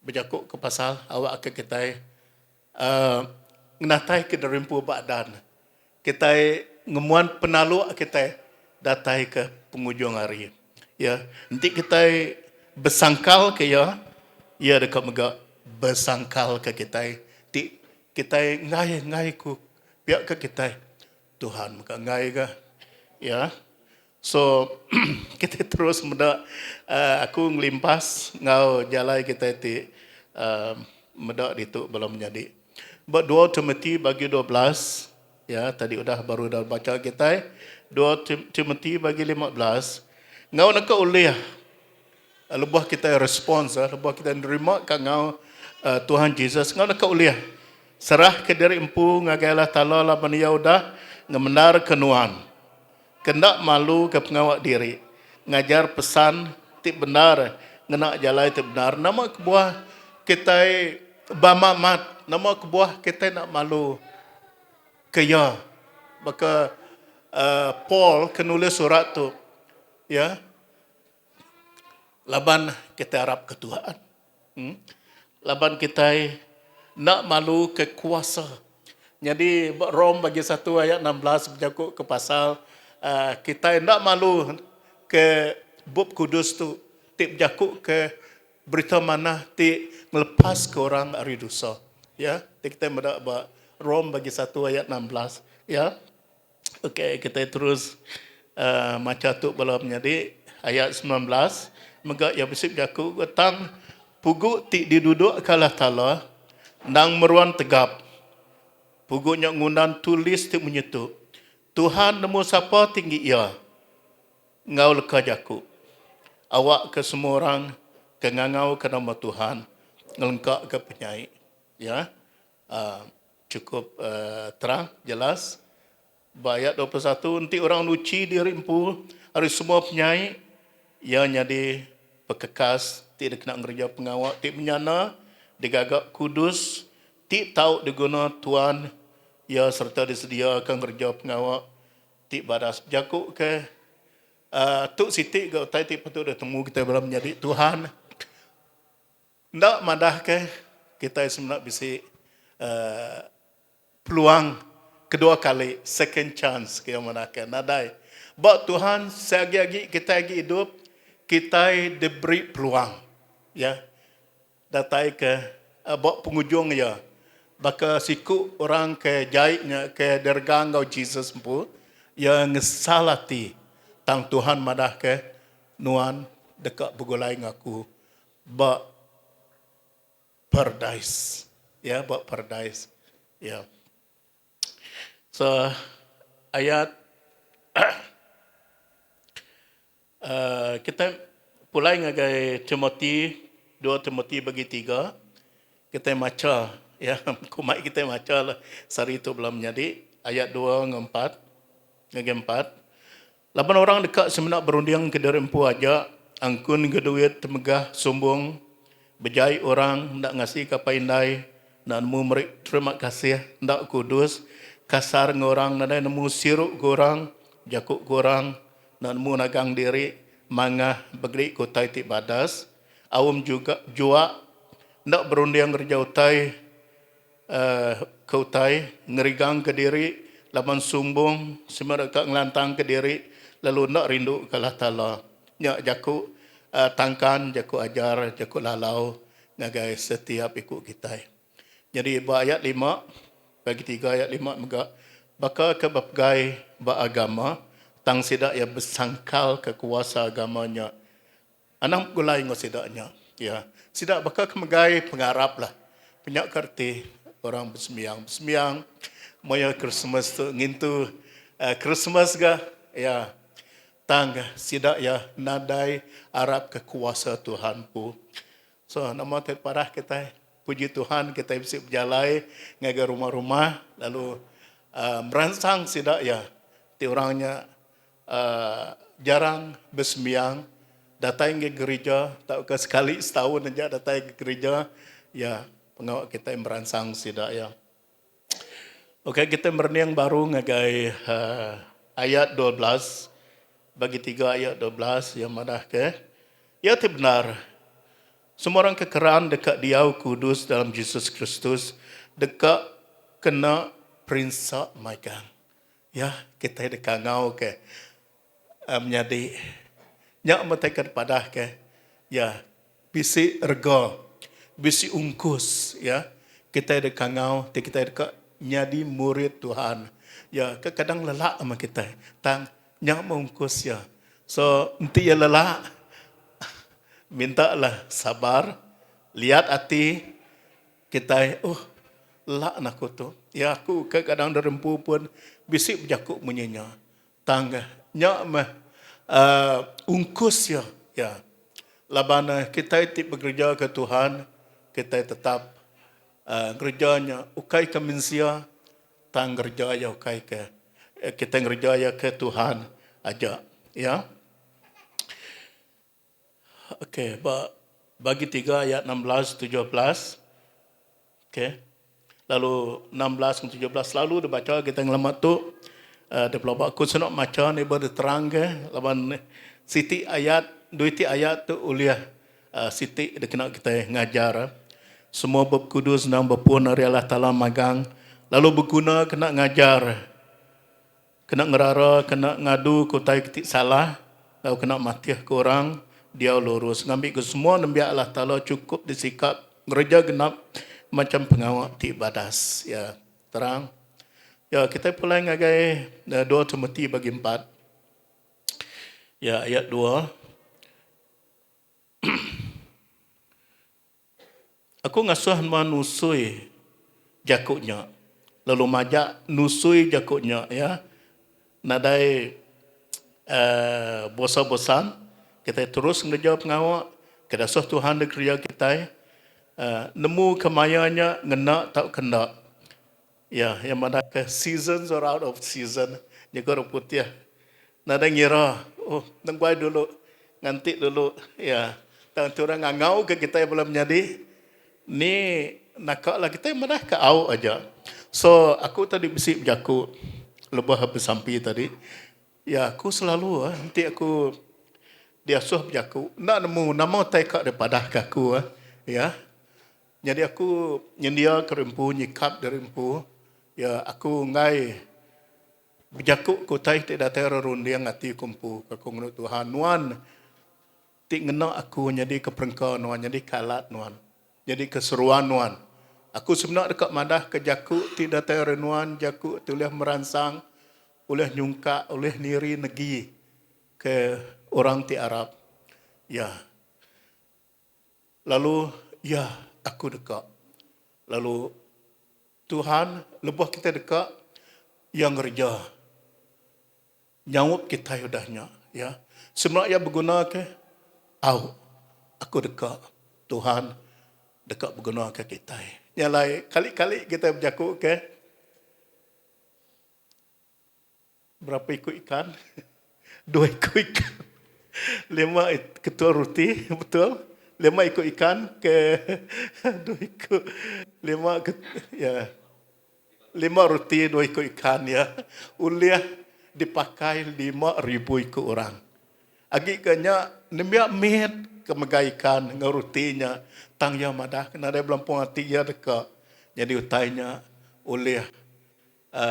berjakuk ke pasal awak ke kita ngatai ke derimpu badan kita ngemuan penalu kita datai ke penghujung hari. Ya, nanti kita bersangkal ke ya dekat megak bersangkal ke kita. Kita ngai ku pihak ke kita. Tuhan maka ngai ke. Ya. So kita terus meda aku ngelimpas ngau jalai kita meda itu belum menjadi. Buat 2 Timothy bagi 12 ya, tadi baru baca kita 2 Timothy bagi 15. Ngau nak oleh lebuh kita respons, lebuh kita nerima ka ngau Tuhan Jesus. Ngau nak oleh serah ke diri empu ngagailah tala la bania udah ngemenar kenuan. Kendak malu ke pengawak diri. Ngajar pesan ti benar, ngena jalai ti benar. Nama kebuah kita bamamat, nama kebuah kita nak malu kaya maka Paul kenulis surat tu ya laban kita harap ketuaan laban kita nak malu ke kuasa. Jadi Rom bagi 1 ayat 16 berjakuk ke pasal kita nak malu ke bab kudus tu tip jakuk ke berita mana ti melepas ke orang ari dosa ya kita mendak Rom bagi 1 ayat 16 ya. Okey, kita terus macam tu belum menjadi ayat 19 mega ya bisip jaku tang pugu ti diduduk kalah tala nang meruan tegap pugunya ngundan tulis ti menyetuk Tuhan nemu siapa tinggi ia ngau leka jaku awak ke semua orang ke ngangau ke nama Tuhan, ngelengkak ke penyai. Ya, cukup terang, jelas. Ayat 21, nanti orang nuci diri empu, hari semua penyai, ia jadi pekekas, tidak kena ngerja pengawak, tidak menyana, digagak kudus, tidak tahu diguna Tuhan, ia serta disediakan kerja pengawak, tidak badas jakuk ke, Tuk Siti ke utai tidak patut bertemu kita belum menjadi Tuhan. Ndak madah ke, kita sebenarnya bisa peluang kedua kali, second chance kita manahkan. Nadai. Buat Tuhan, selagi kita lagi hidup, kita diberi peluang. Ya, datai ke, buat penghujung ya. Baka siku orang ke jaitnya, ke dergang kau Jesus pun, yang ngesalati tang Tuhan madah ke, nuan dekat begulai ngaku, buat paradise. Ya, buat paradise. Ya. So, ayat kita pulai ngagai Timothy, 2 Timothy bagi 3. Kita baca, ya, kumai kita baca lah. Sari itu belum jadi. Ayat 2 ke 4. Ngagai 4. 8 orang dekat semenak berunding ke dari empu aja. Angkun ke duit temegah sombong. Berjai orang, nak ngasih kapaindai. Nak nemu merik terima kasih. Nak kudus. Kasar ngorang, nadai nemu siruk gorang, jakuk gorang, nak nemu nagang diri, mangah begeri kotai tik badas, awam juga jua, nak berunding kerja utai, kautai, ngerigang ke diri, laman sumbung, semereka ngelantang ke diri, lalu nak rindu ke Allah Ta'ala. Nyak jakuk tangkan, jakuk ajar, jakuk lalau, ngagai setiap ikut kita. Jadi ayat 5, bagi 3 ayat 5 megak, baka kebagai beragama, tang sidak ya bersangkal ke kuasa agamanya. Anam gulai ngau sidaknya. Ya, sidak baka kemegai pengarap lah. Penyak kerti orang bersembiang, moya Christmas tu ngintu Christmas ga, ya, tang sidak ya nadai Arab ke kuasa Tuhan pu. So nama terparah kita. Puji Tuhan kita bisa berjalan ngagai rumah-rumah lalu merangsang sidak ya ti orangnya jarang bersembiang datang ke gereja tak ke sekali setahun aja datang ke gereja ya pengawal kita yang merangsang sidak ya. Okey kita berniang baru ngagai ayat 12 bagi 3 ayat 12 yang mana ke ya ti benar. Semua orang kekeran dekat Diau Kudus dalam Yesus Kristus, dekat kena prinsip magang. Ya, kita dekat ngau ke menjadi nyak metekan padah ke ya bisi rega, bisi ungkus ya. Kita dekat ngau, kita dekat nyadi murid Tuhan. Ya, kadang lelak sama kita. Tang nyak mengungkus ya. So, nanti ya lelak mintalah sabar, lihat hati kita, lak nak tu. Ya aku kadang derempu pun bisik berjakuk menyinya. Tangga nyak ungkus ya. Ya. Labana kita itu bekerja ke Tuhan, kita tetap kerjanya ukai ke manusia, tang kerja ya ukai ke kita kerja ya ke Tuhan aja, ya. Okey, bagi 3 ayat 16 17. Okey. Lalu 16 dan 17 lalu dibaca kita ngelamat tu dia pelabak aku senok maca ni berterang ke lawan siti ayat duiti ayat tu uliah siti dia kena kita ngajar semua bab kudus nang bapun dari Allah Taala magang lalu berguna kena ngajar kena ngerara kena ngadu kotai ketik salah lalu kena matiah ke orang dia lurus ngambil ke semua nabi Allah Taala cukup disikap gereja genap macam pengawal ti badas ya terang ya kita pulai ngagai 2 Timothy bagi 4 ya ayat 2 aku ngasuh manusui jakuknya lalu majak nusui jakuknya ya nadai bosan-bosan Kita terus mengejar pengawak. Kedasah Tuhan di kerja kita. Nemu kemayanya ngena tak kena. Ya, yang mana ke seasons or out of season. Jaga putih. Nada ngira, oh, nangguai dulu, ngantik dulu. Ya, tang orang ngangau ke kita yang belum jadi. Ni nakak lah kita yang mana ke au aja. So, aku tadi bisik berjaku. Lebah habis sampai tadi. Ya, aku selalu, nanti aku diasuh berjaku. Nak nemu nama taikak daripada aku. Ya, jadi aku nyendia kerimpu, nyikap dari rimpu. Ya, aku ngai berjakuk ku tai tidak terorun dia ngati kumpu ke menurut Tuhan nuan tik ngena aku jadi keperengka nuan jadi kalat nuan jadi keseruan nuan aku sebenarnya dekat madah ke jakuk tidak terenuan jakuk tulis merangsang oleh nyungka oleh niri negi ke orang ti Arab ya lalu ya aku dekat lalu Tuhan lebah kita dekat yang kerja nyawab kita udahnya ya semua yang berguna ke aku dekat Tuhan dekat berguna ke kita nyalai kali-kali kita berjakuk ke berapa ikut ikan 2 ikut ikan 5 ketua roti betul 5 ikut ikan ke 2 ikut 5 ya 5 roti 2 ikut ikan ya uliah dipakai 5,000 ikut orang. Agiknya nembia met kemegaikan ngerutinya tang ya madah kena ada belampung hati ya dekat. Jadi utainya oleh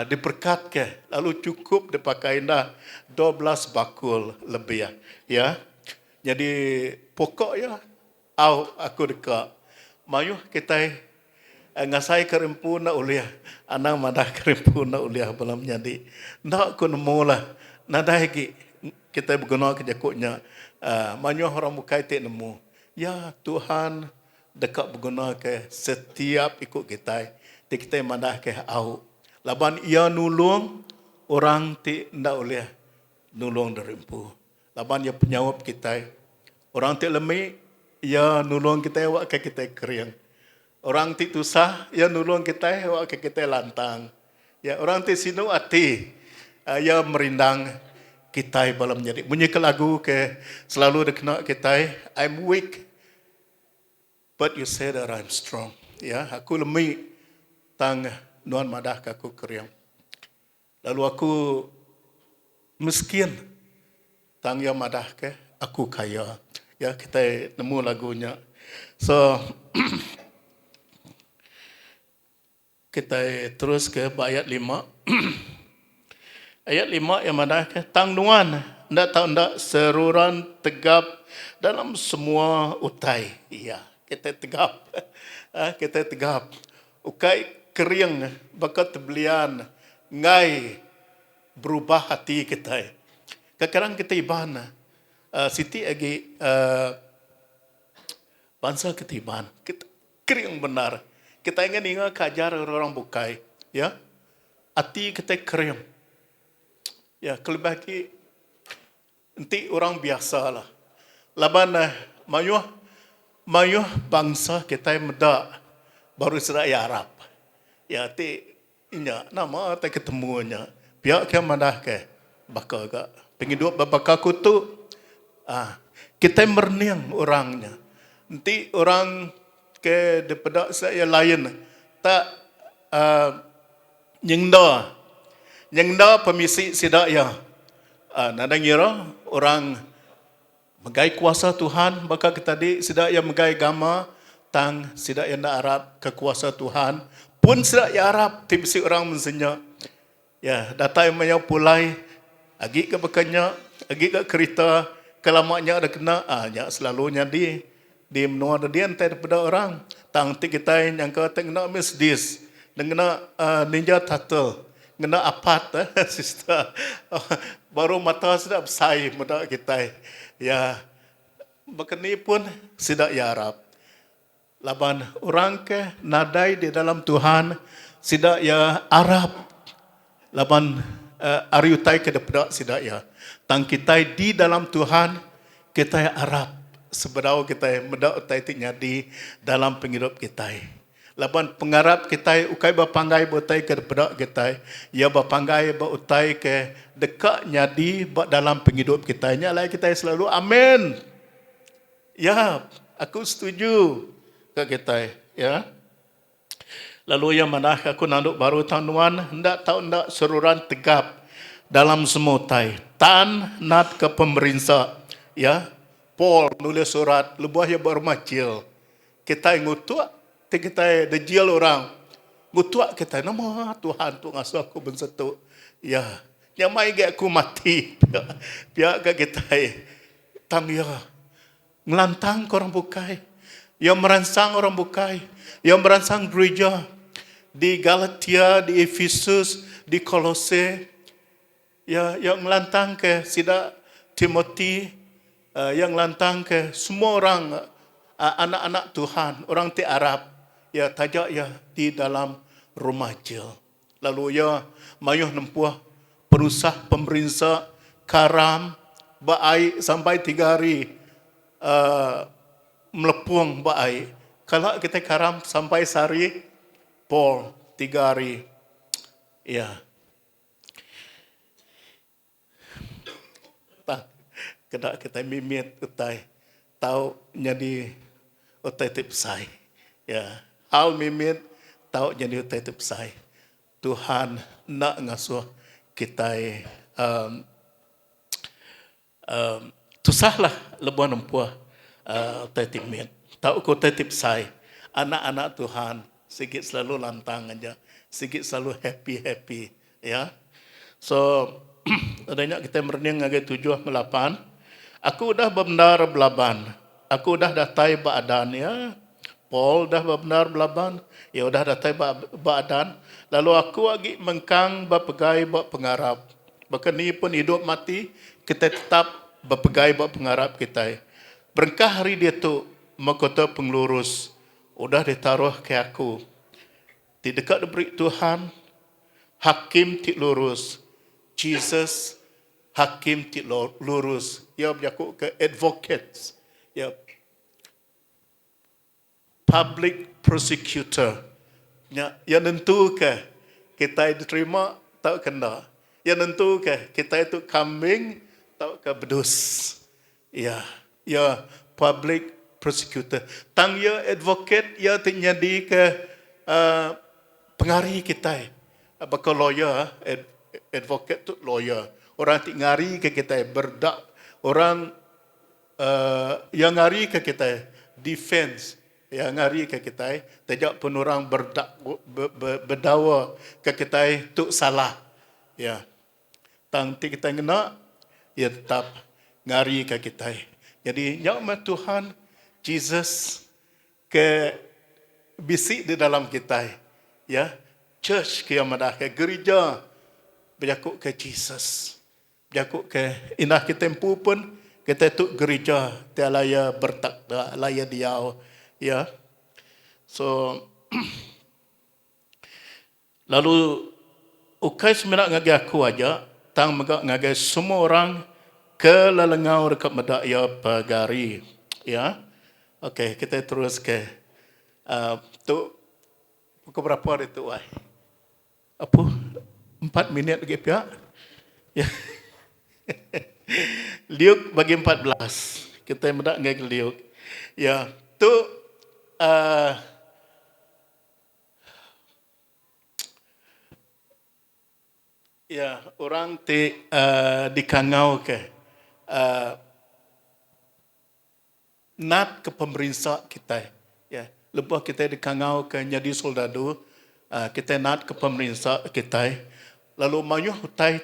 diberkat ke lalu cukup dipakai dah 12 bakul lebih ya. Jadi pokok ya aku dekat. Mayuh kita ngasai kerimpu na uliah anang madah kerimpu na uliah belum jadi ndak ku nemu lah nada lagi kita berguna ke jakutnya manyo orang bukai te nemu ya Tuhan dekat berguna ke setiap ikut kita kita madah ke au laban ia nulung orang ti ndak uliah nulung derimpu laban ia penyawab kita orang ti lemik ia nulung kita awak ke kita kering orang ti tusah, ya nulung kita, awak kita lantang. Ya orang ti sinu hati, ya merindang kita balam jadi. Bunyi ke lagu ke selalu dekena kita, I'm weak, but you say that I'm strong. Ya, aku lemih, tang nuan madah aku keriang. Lalu aku miskin, tang ya madah ke aku kaya. Ya kita nemu lagunya. So kita terus ke ayat 5. Ayat 5 yang mana ke tang nuan ndak tahu ndak seruran tegap dalam semua utai. Iya, kita tegap. Kita tegap. Ukai kering bakat belian ngai berubah hati kita. Kadang kita iban siti lagi bangsa kita iban. Kita kering benar. Kita ingin ingat kajar orang bukai, ya, hati kita kering, ya, kelebaki, nanti orang biasa lah, laban mayuh bangsa kita muda baru sudah Arab, ya, ti inya nama kita ketemunya, pihak yang mana ke, bakal ke, penghidup bakal kutu, kita merniang orangnya, nanti orang ke daripada saya lain tak nyengda pemisi sidak ya nada ngira orang megai kuasa Tuhan maka kita di sidak ya megai gama tang sidak ya Arab ke kuasa Tuhan pun sidak ya Arab tipsi orang mensenya ya data yang mayau pulai agi ke bekanya agi ke kereta kelamanya ada kena nya selalunya di menua dia entai daripada orang tang ti kita yang kata kena Mercedes dengan Ninja Turtle kena apat sister baru mata sudah besai muda kita ya bekeni pun sidak ya Arab laban orang ke nadai di dalam Tuhan sidak ya Arab laban ariutai ke daripada sidak ya tang kita di dalam Tuhan kita Arab sebenarnya kita mendak utai ti nyadi dalam penghidup kita. Laban pengarap kita ukai bapanggai botai ke bedak kita, ya bapanggai ba utai ke dekat nyadi dalam penghidup kita. Nyalai kita selalu amin. Ya, aku setuju ke kita, ya. Lalu yang mana aku nanduk baru tanuan, hendak tahu hendak seruran tegap dalam semua tai. Tan nat ke pemerintah, ya. Paul nulis surat, lebuah ya bermacil. Kita ngutuk, kita dejil orang. Ngutuk kita, nama Tuhan tu ngasuh aku bensetuk. Ya, yang mai ke aku mati. Pihak ke kita, tang ya. Ngelantang orang bukai. Yang merangsang orang bukai. Yang merangsang gereja. Di Galatia, di Efesus, di Kolose, ya, yang melantang ke sida Timothy, yang melantang ke semua orang anak-anak Tuhan, orang ti Arab, ya tajak ya di dalam rumah jil. Lalu ya mayuh nempuh perusah pemerintah karam baai sampai 3 hari melepung baai. Kalau kita karam sampai sehari Paul 3 hari. Ya. Kena kita mimit utai. Tahu jadi utai tipsai. Ya. Hal mimit tahu jadi utai tipsai. Tuhan nak ngasuh kita tusahlah lebuan empuah utai timit. Tahu ko utai tipsai. Anak-anak Tuhan sikit selalu lantang aja, sikit selalu happy, ya. So, adanya kita merening ngagai 7-8. Aku dah benar belaban. Aku dah datai baadan, ya. Paul dah benar belaban. Ya udah datai baadan. Lalu aku lagi mengkang bapegai bak pengarap. Bahkan ni pun hidup mati, kita tetap bapegai bak pengarap kita. Berkah hari dia tu mahkota penglurus. Udah ditaruh ke aku. Di dekat diberi Tuhan, hakim ti lurus. Jesus, hakim ti lurus. Ya berjaku ke advocates. Ya, public prosecutor. Ya nentu ke kita diterima, tak kena. Ya nentu ke kita itu kambing, tak ke bedus. Ya, public prosecutor. Tang ya advocate ya terjadi ke pengari kita. Bakal lawyer, advocate tu lawyer. Orang tingari ke kita berdak. Orang yang ngari ke kita defense. Yang ngari ke kita tajak pun orang berdakwa ke kita tu salah. Ya. Tang ti kita kena ya tetap ngari ke kita. Jadi nyawa Tuhan Jesus ke bisik di dalam kita, ya, church ke yang madah ke gereja berjakuk ke Jesus, berjakuk ke indah kita tempu pun kita tu gereja tiada laya bertakda laya diau, ya. So lalu ukai semenak ngagi aku aja tang megak ngagi semua orang ke lalengau dekat medak ya pagari, ya. Okey, kita terus ke tu pukul berapa hari tu? Apa? 4 minit lagi pihak? Ya. Liuk bagi 14. Kita mendak ngai liuk. Ya, tu ya, orang dikangau ke nat ke pemerintah kita, ya. Lepas kita dikangau ke jadi soldadu, kita nat ke pemerintah kita. Lalu mayuh utai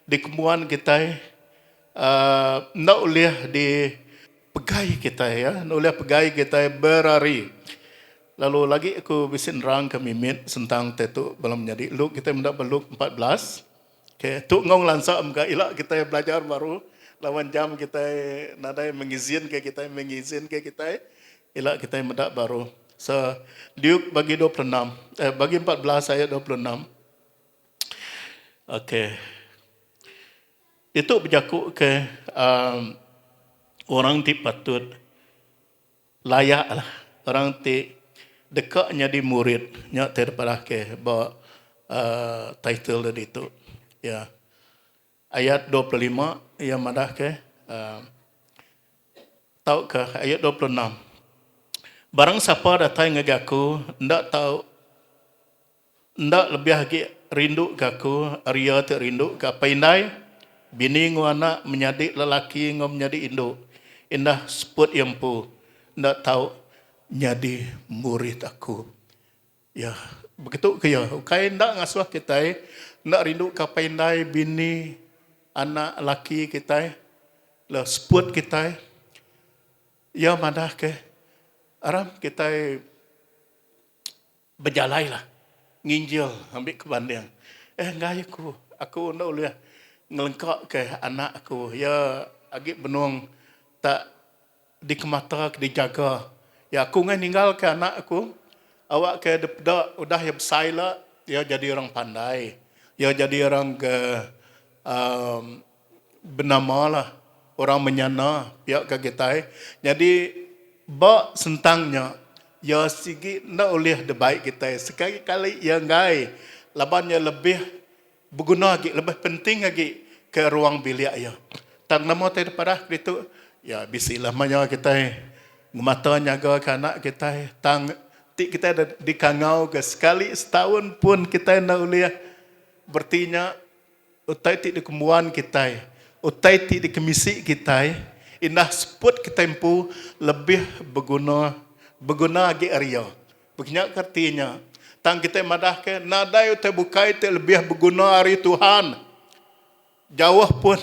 di kemuan kita nak oleh di pegai kita, ya, nak oleh pegai kita berari. Lalu lagi aku bisin rang ke mimit tentang tetu belum jadi. Luk kita mendak beluk 14. Okay, tu ngong lansa amka ilak kita belajar baru. Lawan jam kita nadai mengizin ke kita ilak kita mendak baru. So Diuk bagi 26 bagi 14 ayat 26. Okey. Itu berjakuk ke orang ti patut layak lah. Orang ti dekat jadi murid nya daripada ke bawa title tadi itu. Ya. Ayat 25 yang madah ke tahu ke ayat 26. Barang siapa datang ngagaku ndak tahu ndak lebih lagi rindu gaku Arya tu rindu ka paindai bini ngu anak menjadi lelaki ngu menjadi induk indah seput yempu ndak tahu jadi murid aku. Ya, begitu ke ya. Kai ndak ngasuh kita ndak rindu ka paindai bini anak laki kita la seput kita. Ya madah ke aram kita berjalai lah nginjil ambil ke banding. Enggak aku ndak boleh ngelengkak ke anak aku. Ya agak benung tak dikemata dijaga. Ya aku ngan tinggal ke anak aku. Awak ke depada udah ya besar lah. Ya jadi orang pandai. Ya jadi orang ke bernama lah. Orang menyana pihak ke kita. Jadi bak sentangnya ya sigi nak oleh debaik kita. Sekali kali ya ngai labannya lebih berguna lagi, lebih penting lagi ke ruang bilik ya. Tang nama tadi pada itu ya bisilah manya kita mata nyaga ke anak kita. Tang ti kita di kangau ke sekali setahun pun kita nak oleh bertinya utai ti di kemuan kita. Utai ti di kemisi kita. Indah seput kita empu lebih berguna lagi area. Begini artinya. Tang kita madah ke nadai utai bukai te lebih berguna hari Tuhan. Jauh pun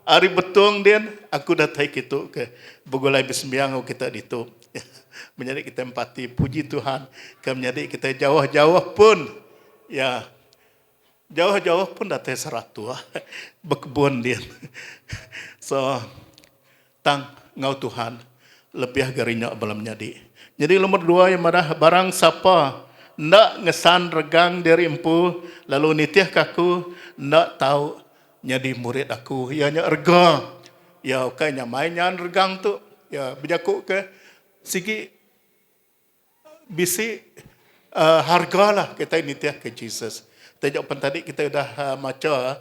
hari betung dia aku dah tai gitu ke begulai bersembiang kita ditu. Menjadi kita empati puji Tuhan. Ke menjadi kita jauh-jauh pun ya jauh-jauh pun dah tai seratu berkebun dia. So tang ngau Tuhan lebih garinya belum jadi. Jadi nomor 2 yang marah barang siapa ndak ngesan regang dari empu lalu nitih kaku ndak tahu jadi murid aku. Ya nya rega. Ya kayaknya mainan regang tu. Ya berjaku ke sigi bisi hargalah kita nitih ke Jesus. Jawapan tadi kita dah maca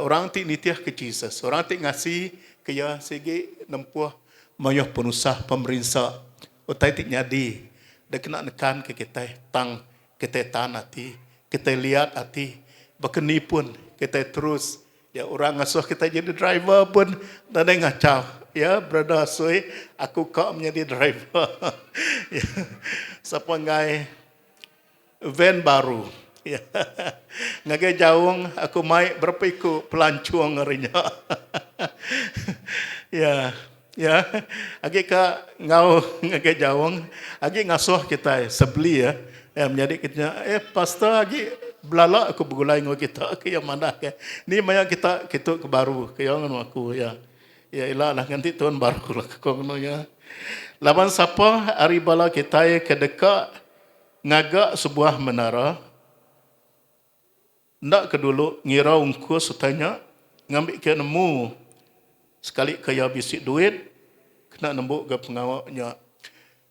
orang ti nitih ke Jesus. Orang ti ngasih ke ya segi nempuh mayah penusah pemerintah. Utai ti nyadi. Dia kena nekan ke kita. Tang kita tan hati. Kita lihat hati. Bekeni pun kita terus. Ya orang ngasuh kita jadi driver pun. Dan dia ngacau. Ya brother Asui. Aku kau menjadi driver. Ya. Siapa ngai van baru. Ya. Ngagai jauh aku mai berapa ikut pelancuang ngerinya. Ya. Ya. Agi ka ngau ngagai jauh. Agi ngasuh kita sebeli ya. Ya menjadi kita pastor agi belala aku begulai ngau kita ke yang mana ke. Ni maya kita ke baru ke yang aku ya. Ya ilah lah nanti tuan baru lah ke ya. Laban siapa hari bala kita ke dekat ngagak sebuah menara. Ndak ke dulu ngira ungku sutanya ngambil ke nemu sekali kaya bisik duit kena nembuk ke pengawaknya.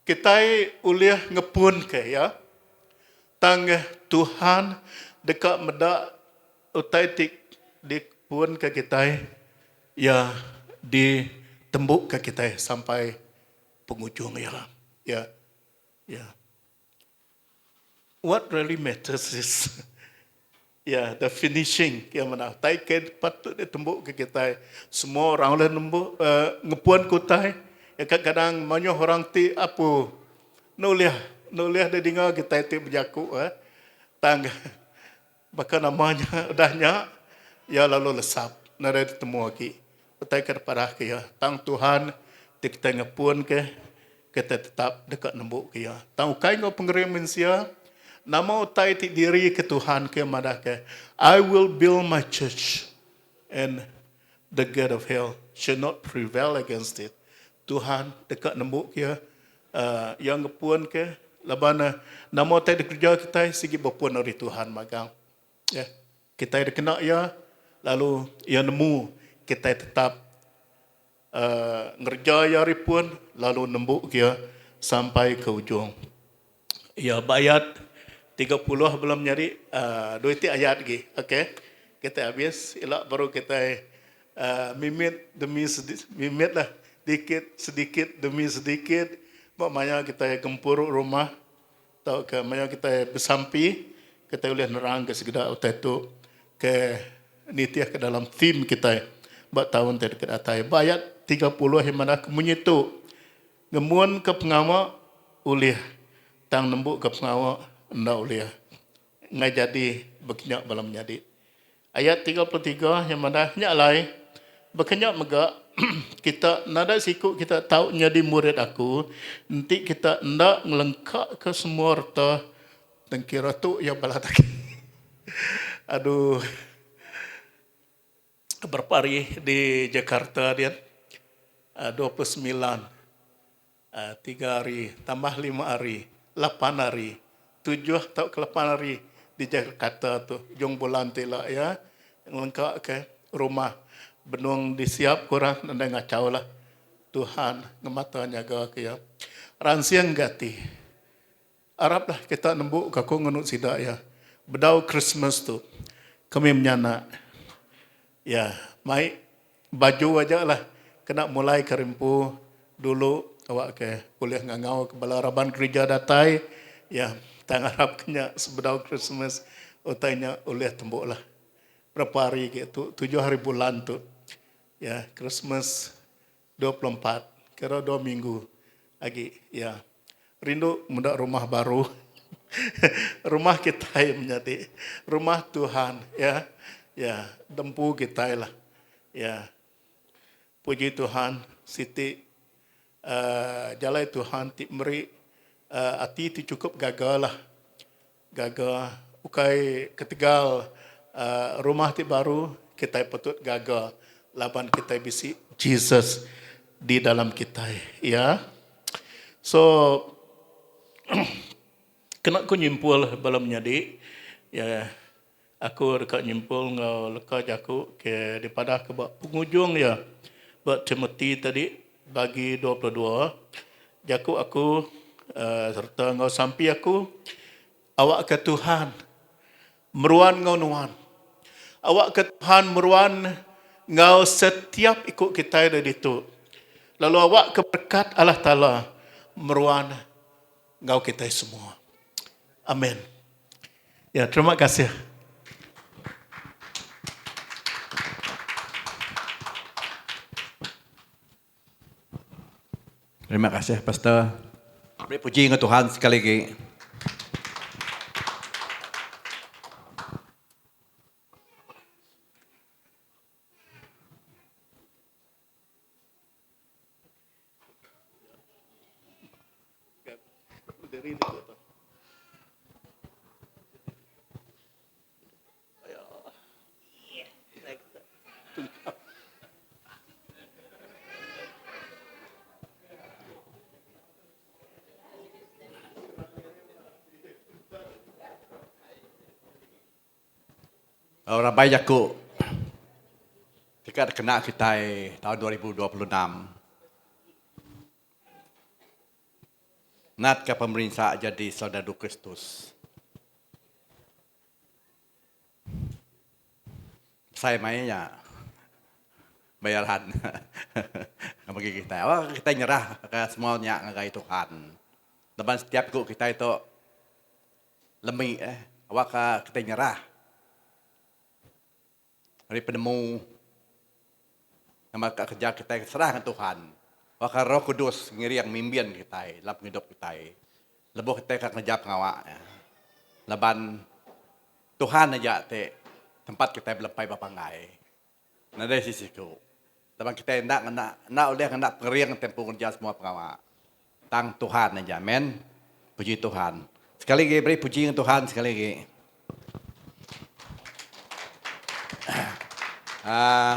Kita ulih ngepun ke ya. Tang Tuhan dekat medak utai tik dipun ke kita ya ditembuk ke kita sampai penghujung ya. Ya. Ya. What really matters is ya, the finishing yang mana. Tai ke patut ditembuk ke kita. Semua orang boleh nembuk ngepuan kutai. Ya kadang-kadang banyak orang ti apa nuliah dia dengar kita ti berjaku tang bahkan namanya udahnya ya lalu lesap nara ditemu lagi. Tai ke parah ke ya. Tang Tuhan ti kita ngepuan ke kita tetap dekat nembuk ke ya. Tang kai ngau pengerim mensia nama utai ti diri ke Tuhan ke madah ke. I will build my church and the gate of hell should not prevail against it. Tuhan dekat nembuk ke yang ngepuan ke labana nama utai dikerja kita sigi berpuan dari Tuhan magang. Ya. Kita ada kena ya lalu ia nemu kita tetap ngerjaya pun lalu nembuk dia sampai ke ujung. Ya bayat 30 belum jadi dua ayat lagi. Okey. Kita habis elok baru kita mimit demi mimit lah sedikit demi sedikit. Maknanya kita gempur rumah atau ke mana kita bersampi kita boleh nerang ke segala utai tu ke nitiah ke dalam theme kita buat tahun terdekat atai bayat 30 yang mana kemunyi tu ngemun ke pengawa ulih tang nembuk ke pengawa ndak ulih ngai jadi berkenyak balam jadi ayat 33 yang mana nyak lai berkenyak megak kita nada siku kita tahu jadi murid aku nanti kita ndak ngelengkak ke semua harta tengkira tu yang bala tak. Aduh. Berapa hari di Jakarta dia? 29. 3 hari, tambah 5 hari, 8 hari. 7 atau ke 8 hari di Jakarta tu. Jong bulan tela ya. Lengkap ke rumah. Benung disiap kurang nanda ngacau lah. Tuhan ngemata nyaga ke ya. Ransiang gati. Arab lah kita nembuk kako ngenut sidak ya. Bedau Christmas tu. Kami menyana. Ya, mai baju aja lah. Kena mulai kerimpu dulu awak ke kuliah ngangau ke balaraban gereja datai. Ya, tang Arab kena sebedau Christmas utainya oleh tembuk lah. Berapa hari gitu? 7 hari bulan tu. Ya, Christmas 24. Kira 2 minggu lagi. Ya. Rindu muda rumah baru. Rumah kita yang menjadi rumah Tuhan ya. Ya, dempu kita lah. Ya. Puji Tuhan, Siti jalai Tuhan ti meri ati ti cukup gagal lah. Gagal ukai ketigal rumah ti baru kita patut gagal. Laban kita bisi Jesus di dalam kita ya. So kena aku nyimpul balam nyadi ya aku dekat nyimpul ngau leka jaku ke daripada ke penghujung ya buat Timothy tadi bagi 22 jaku aku serta ngau sampi aku awak ke Tuhan meruan ngau nuan awak ke Tuhan meruan ngau setiap ikut kita dari itu lalu awak ke berkat Allah Ta'ala meruan ngau kita semua. Amin. Ya, terima kasih. Terima kasih, Pastor. Beri puji ke Tuhan sekali lagi. Orang baik aku jika kena kita tahun 2026 nat ke pemerintah jadi saudara Kristus. Saya mainnya bayaran bagi kita. Oh, kita nyerah ke semuanya ngagai Tuhan. Lepas setiap kita itu lemih awak kita nyerah. Hari penemu nama kerja kita serahkan Tuhan. Wakar Roh Kudus ngiri yang mimpin kita dalam hidup kita. Lebih kita akan ngejap ngawak. Leban Tuhan aja tempat kita berlepai bapangai. Nah dari sisiku. Leban kita nak oleh nak ngeriang tempuh kerja semua pengawak. Tang Tuhan aja, amen. Puji Tuhan. Sekali lagi beri puji Tuhan sekali lagi.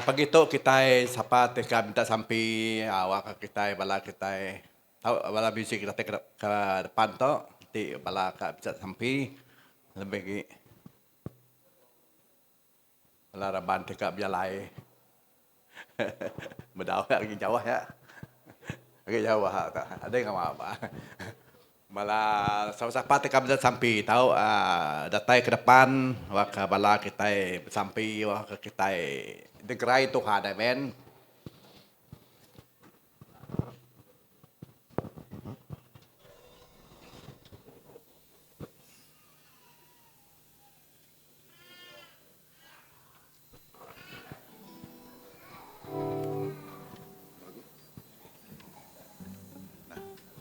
Pagi itu kita sapa teka minta sampai awak kita bala kita tahu bala musik kita ke depan tu nanti bala bisa sampai lebih bala raban teka bialai Berdakwah lagi jauh ya. Lagi jauh tak ada yang apa. Malah sama-sama kita bisa sampai tahu datai ke depan wak bala kita sampai wak kita negara Tuhan amen.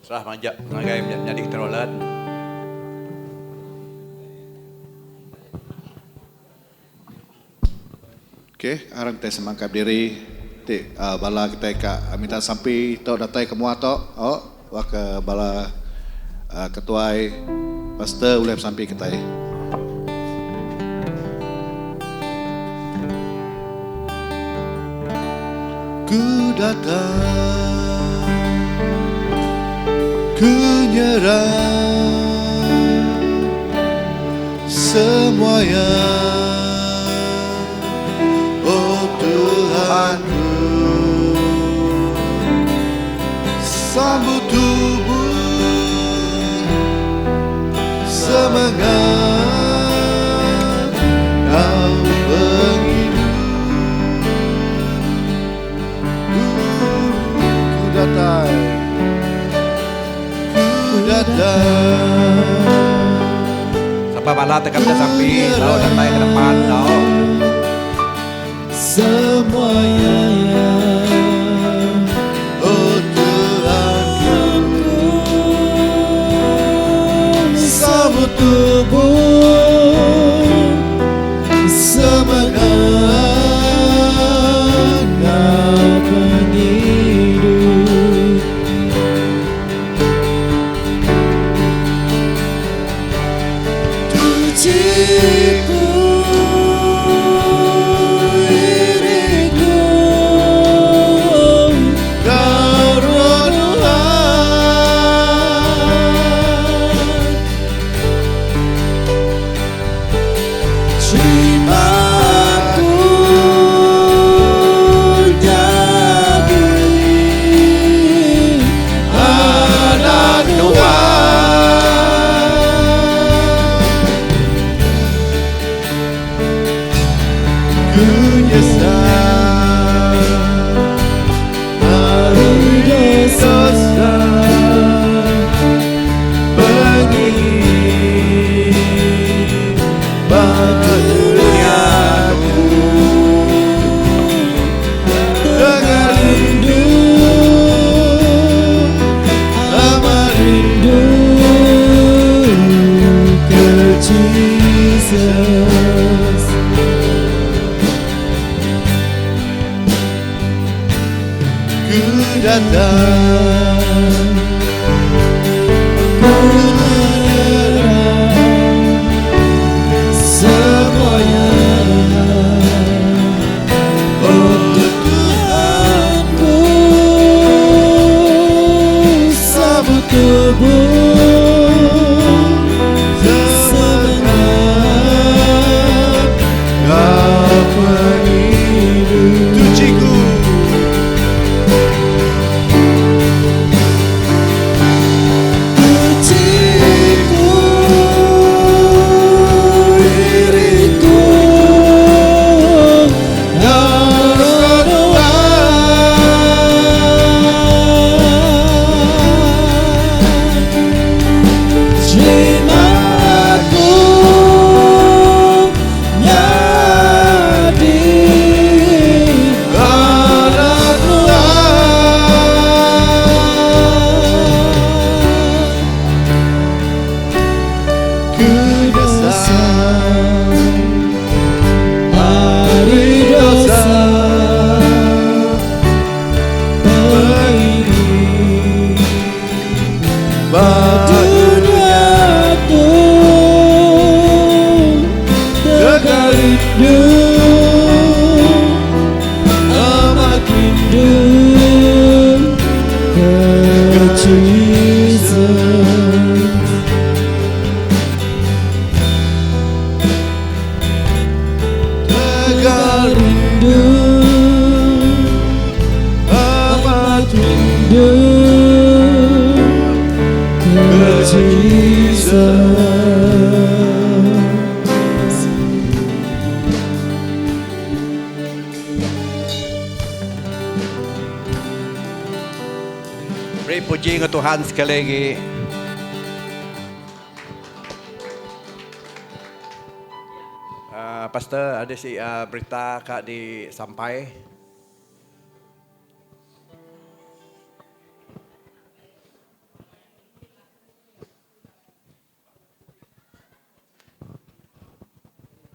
Serah manja ngagai jadi terolet. Okey, arang teh semangkap diri. Bala kita ka minta sampai tok datai ke mua tok. Wak bala ketuai pastor ulep sampai kita. Ku datang, ku nyerah semuanya, oh Tuhanku, sambut tubuh semangat kau penghidup. Ku datang, Sampai bala kita bisa sampai tahu datai ke depan tahu. Semuanya, oh Tuhanku, sambut tubuh semangat kau penghidup. Tujiku Beri puji ke Tuhan sekali lagi. Pastor, ada si berita kak disampai.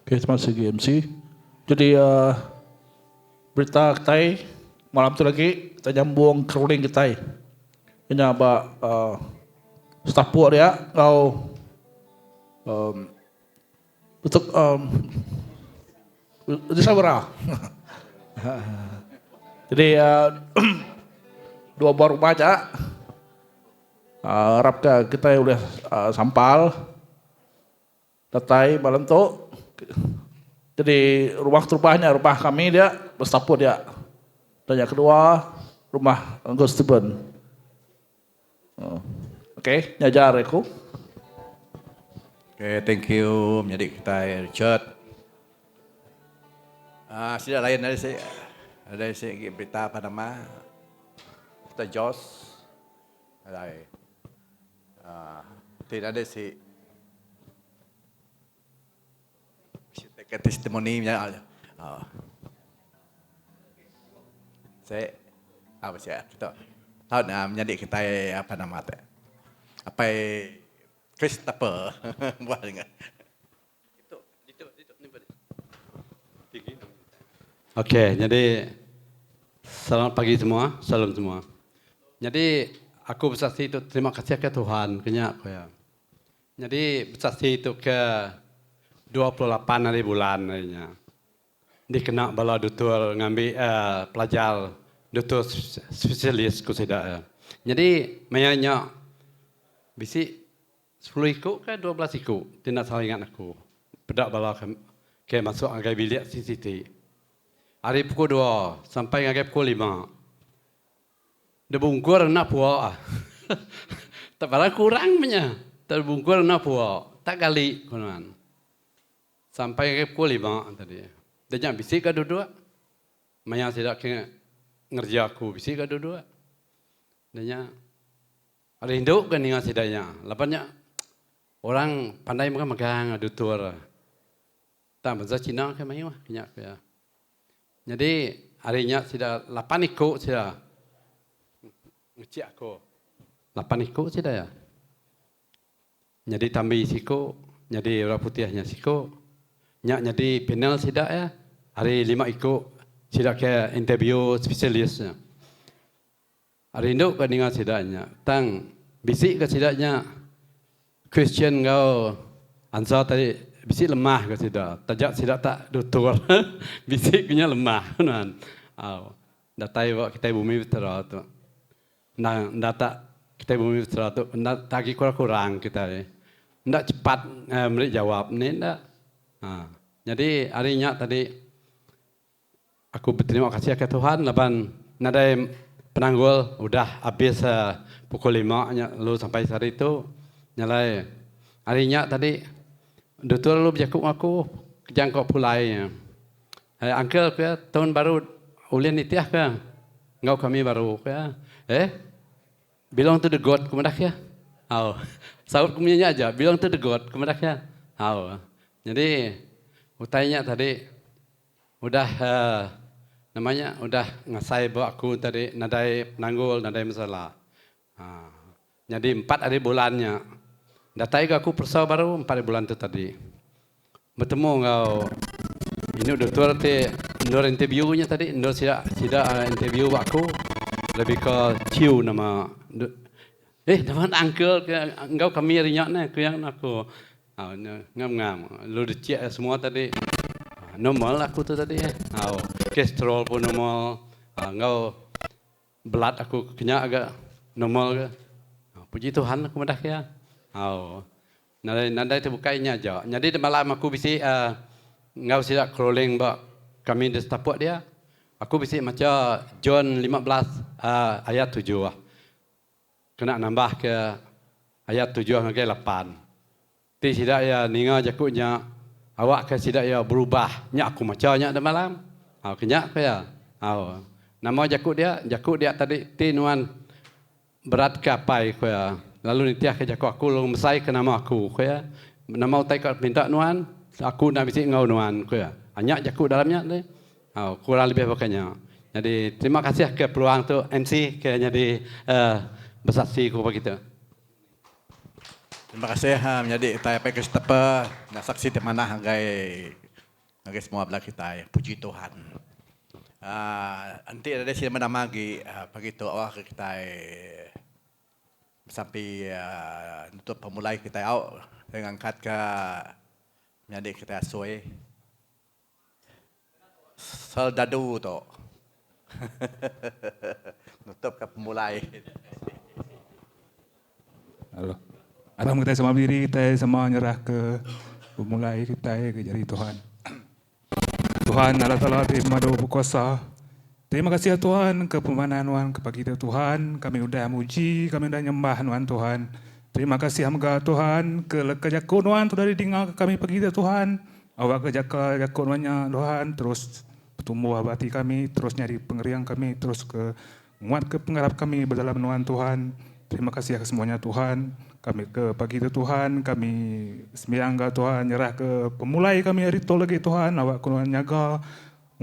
Okay, terima kasih GMC. Jadi berita kita malam tu lagi kita nyambung crawling kita. Ini apa staf puak dia kau untuk disabara. Jadi dua buah rumah aja. Harap kita udah sampal. Datai malam tu. Jadi rumah kami dia berstapur dia. Dan yang kedua rumah Angus Stephen. Oke, nyajar aku. Okay, thank you. Menjadi kita Richard. Sudah lain ada si berita apa nama? Kita Jos. Tidak ada si testimoninya. Saya apa sih kita tahu menjadi kita apa nama tu? Apa Christopher buat dengan. Okey, jadi selamat pagi semua, salam semua. Jadi aku bersaksi itu terima kasih ke Tuhan, kenyak aku ya. Jadi bersaksi itu ke 28 hari bulan harinya. Dikena bala doktor ngambil pelajar doktor spesialis ku sedak. Jadi mayanya bisi 10 ikut ke 12 ikut, tidak salah ingat aku. Pedak bala ke masuk agai bilik CCTV. Hari pukul 2 sampai agai pukul 5. Debungkur nak puak. Tak pernah kurang punya. Terbungkur nak puak. Tak kali konon. Sampai agai pukul 5 tadi. Dia jangan bisik ke dua-dua. Maya tidak ngerja aku bisik ke dua-dua. Dia rindu kan dengan sidanya. Lapanya orang pandai megang doktor. Tak bahasa Cina ke mayu kenyak ya. Jadi harinya sudah 8 ikut sudah. Ngecik aku. 8 ikut sudah ya. Jadi tambah siku, jadi orang putihnya siku. Nyak jadi panel sudah ya. Hari 5 ikut sudah ke interview spesialisnya. Hari itu kan dengan sidanya. Tang bisik ke sidanya. Question kau answer tadi. Bisik lemah ke tidak, tajak sidak tak doktor, bisik punya lemah kan. Datai wak kita bumi betera tu, data kita bumi betera tu, tagi kurang kita ni, ndak cepat mereka jawab ni ndak. Jadi harinya tadi aku berterima kasih ke Tuhan, laban nadai penanggul udah habis pukul 5 lalu sampai hari itu nyalai harinya tadi. Doktor lu bercakap aku jangkau pulai. Uncle ke tahun baru ulian nitiah ke? Engkau kami baru ke? Belong to the God kemendak ya? Saud kumnya aja, belong to the God kemendak ya? Jadi utainya tadi udah namanya udah ngasai bawa aku tadi nadai penanggul, nadai masalah. Jadi 4 hari bulannya. Datai aku persau baru 4 bulan tu tadi. Bertemu kau. Ini doktor te ndor interviewnya tadi, ndor sida interview aku. Lebih ke ciu nama nama uncle ke engkau kami rinyaknya ke yang aku. Ngam-ngam. Lu dicek semua tadi. Normal aku tu tadi. Kolesterol pun normal. Engkau blood aku kenyak agak normal ke. Puji Tuhan aku mendak ya. Nandai terbukainya aja. Jadi malam aku bisik ngau sidak crawling bak kami di stapuk dia. Aku bisik macam John 15 ayat 7. Kena nambah ke ayat 7 sampai 8. Ti sidak ya ninga jakutnya awak ke sidak ya berubah. Nyak aku macamnya ada malam. Kenyak ke ya. Nama jakut dia tadi ti nuan berat kapai ko ya. Lalu nitiah ke jakut aku long mesai ke nama aku ko ya. Nama utai kat minta nuan, aku nak bisik ngau nuan ko ya. Anyak jakut dalamnya ni. Kurang lebih pakainya. Jadi terima kasih ke peluang tu MC ke jadi bersaksi ko begitu. Terima kasih menjadi kita apa kita nak saksi di mana hagai semua belah kita. Puji Tuhan. Nanti ada sih mana lagi begitu awak kita sampai untuk pemulai kita dengan angkat ke menjadi kita suai Saldadu tu. Nutup ke pemulai. Halo. Alam kita semua berdiri, kita semua nyerah ke pemulai kita ke jari Tuhan. Tuhan Allah Ta'ala terima doa berkuasa. Terima kasih ya Tuhan ke pemanahan Tuhan kepada kita Tuhan. Kami sudah muji, kami sudah nyembah Tuhan. Terima kasih hamga Tuhan ke kejakun Tuhan sudah ditinggal kami pergi Tuhan. Awak kejakun Tuhan terus bertumbuh hati kami, terus nyari pengeriang kami, terus ke nguat ke pengharap kami berdalam Tuhan. Terima kasih ya semuanya Tuhan. Kami ke pagi itu Tuhan, kami sembiang ke Tuhan, nyerah ke pemulai kami hari itu lagi Tuhan, awak Tuhan nyaga,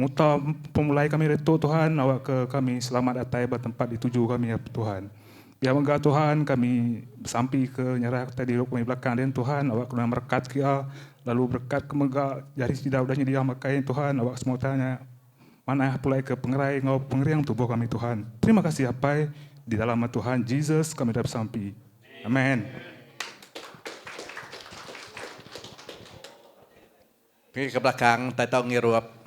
nguta pemulai kami hari itu Tuhan, awak ke kami selamat datang ke tempat dituju kami ya Tuhan. Ya mengga Tuhan, kami sampai ke nyerah tadi kami belakang dan Tuhan, awak Tuhan berkat kia, lalu berkat ke mengga jari tidak udahnya dia makai Tuhan, awak semua tanya mana pulai ke pengerai ngau pengeriang tubuh kami Tuhan. Terima kasih apa di dalam Tuhan Yesus kami dapat sampai. Amin. Pergi ke belakang, tak tahu ngiruap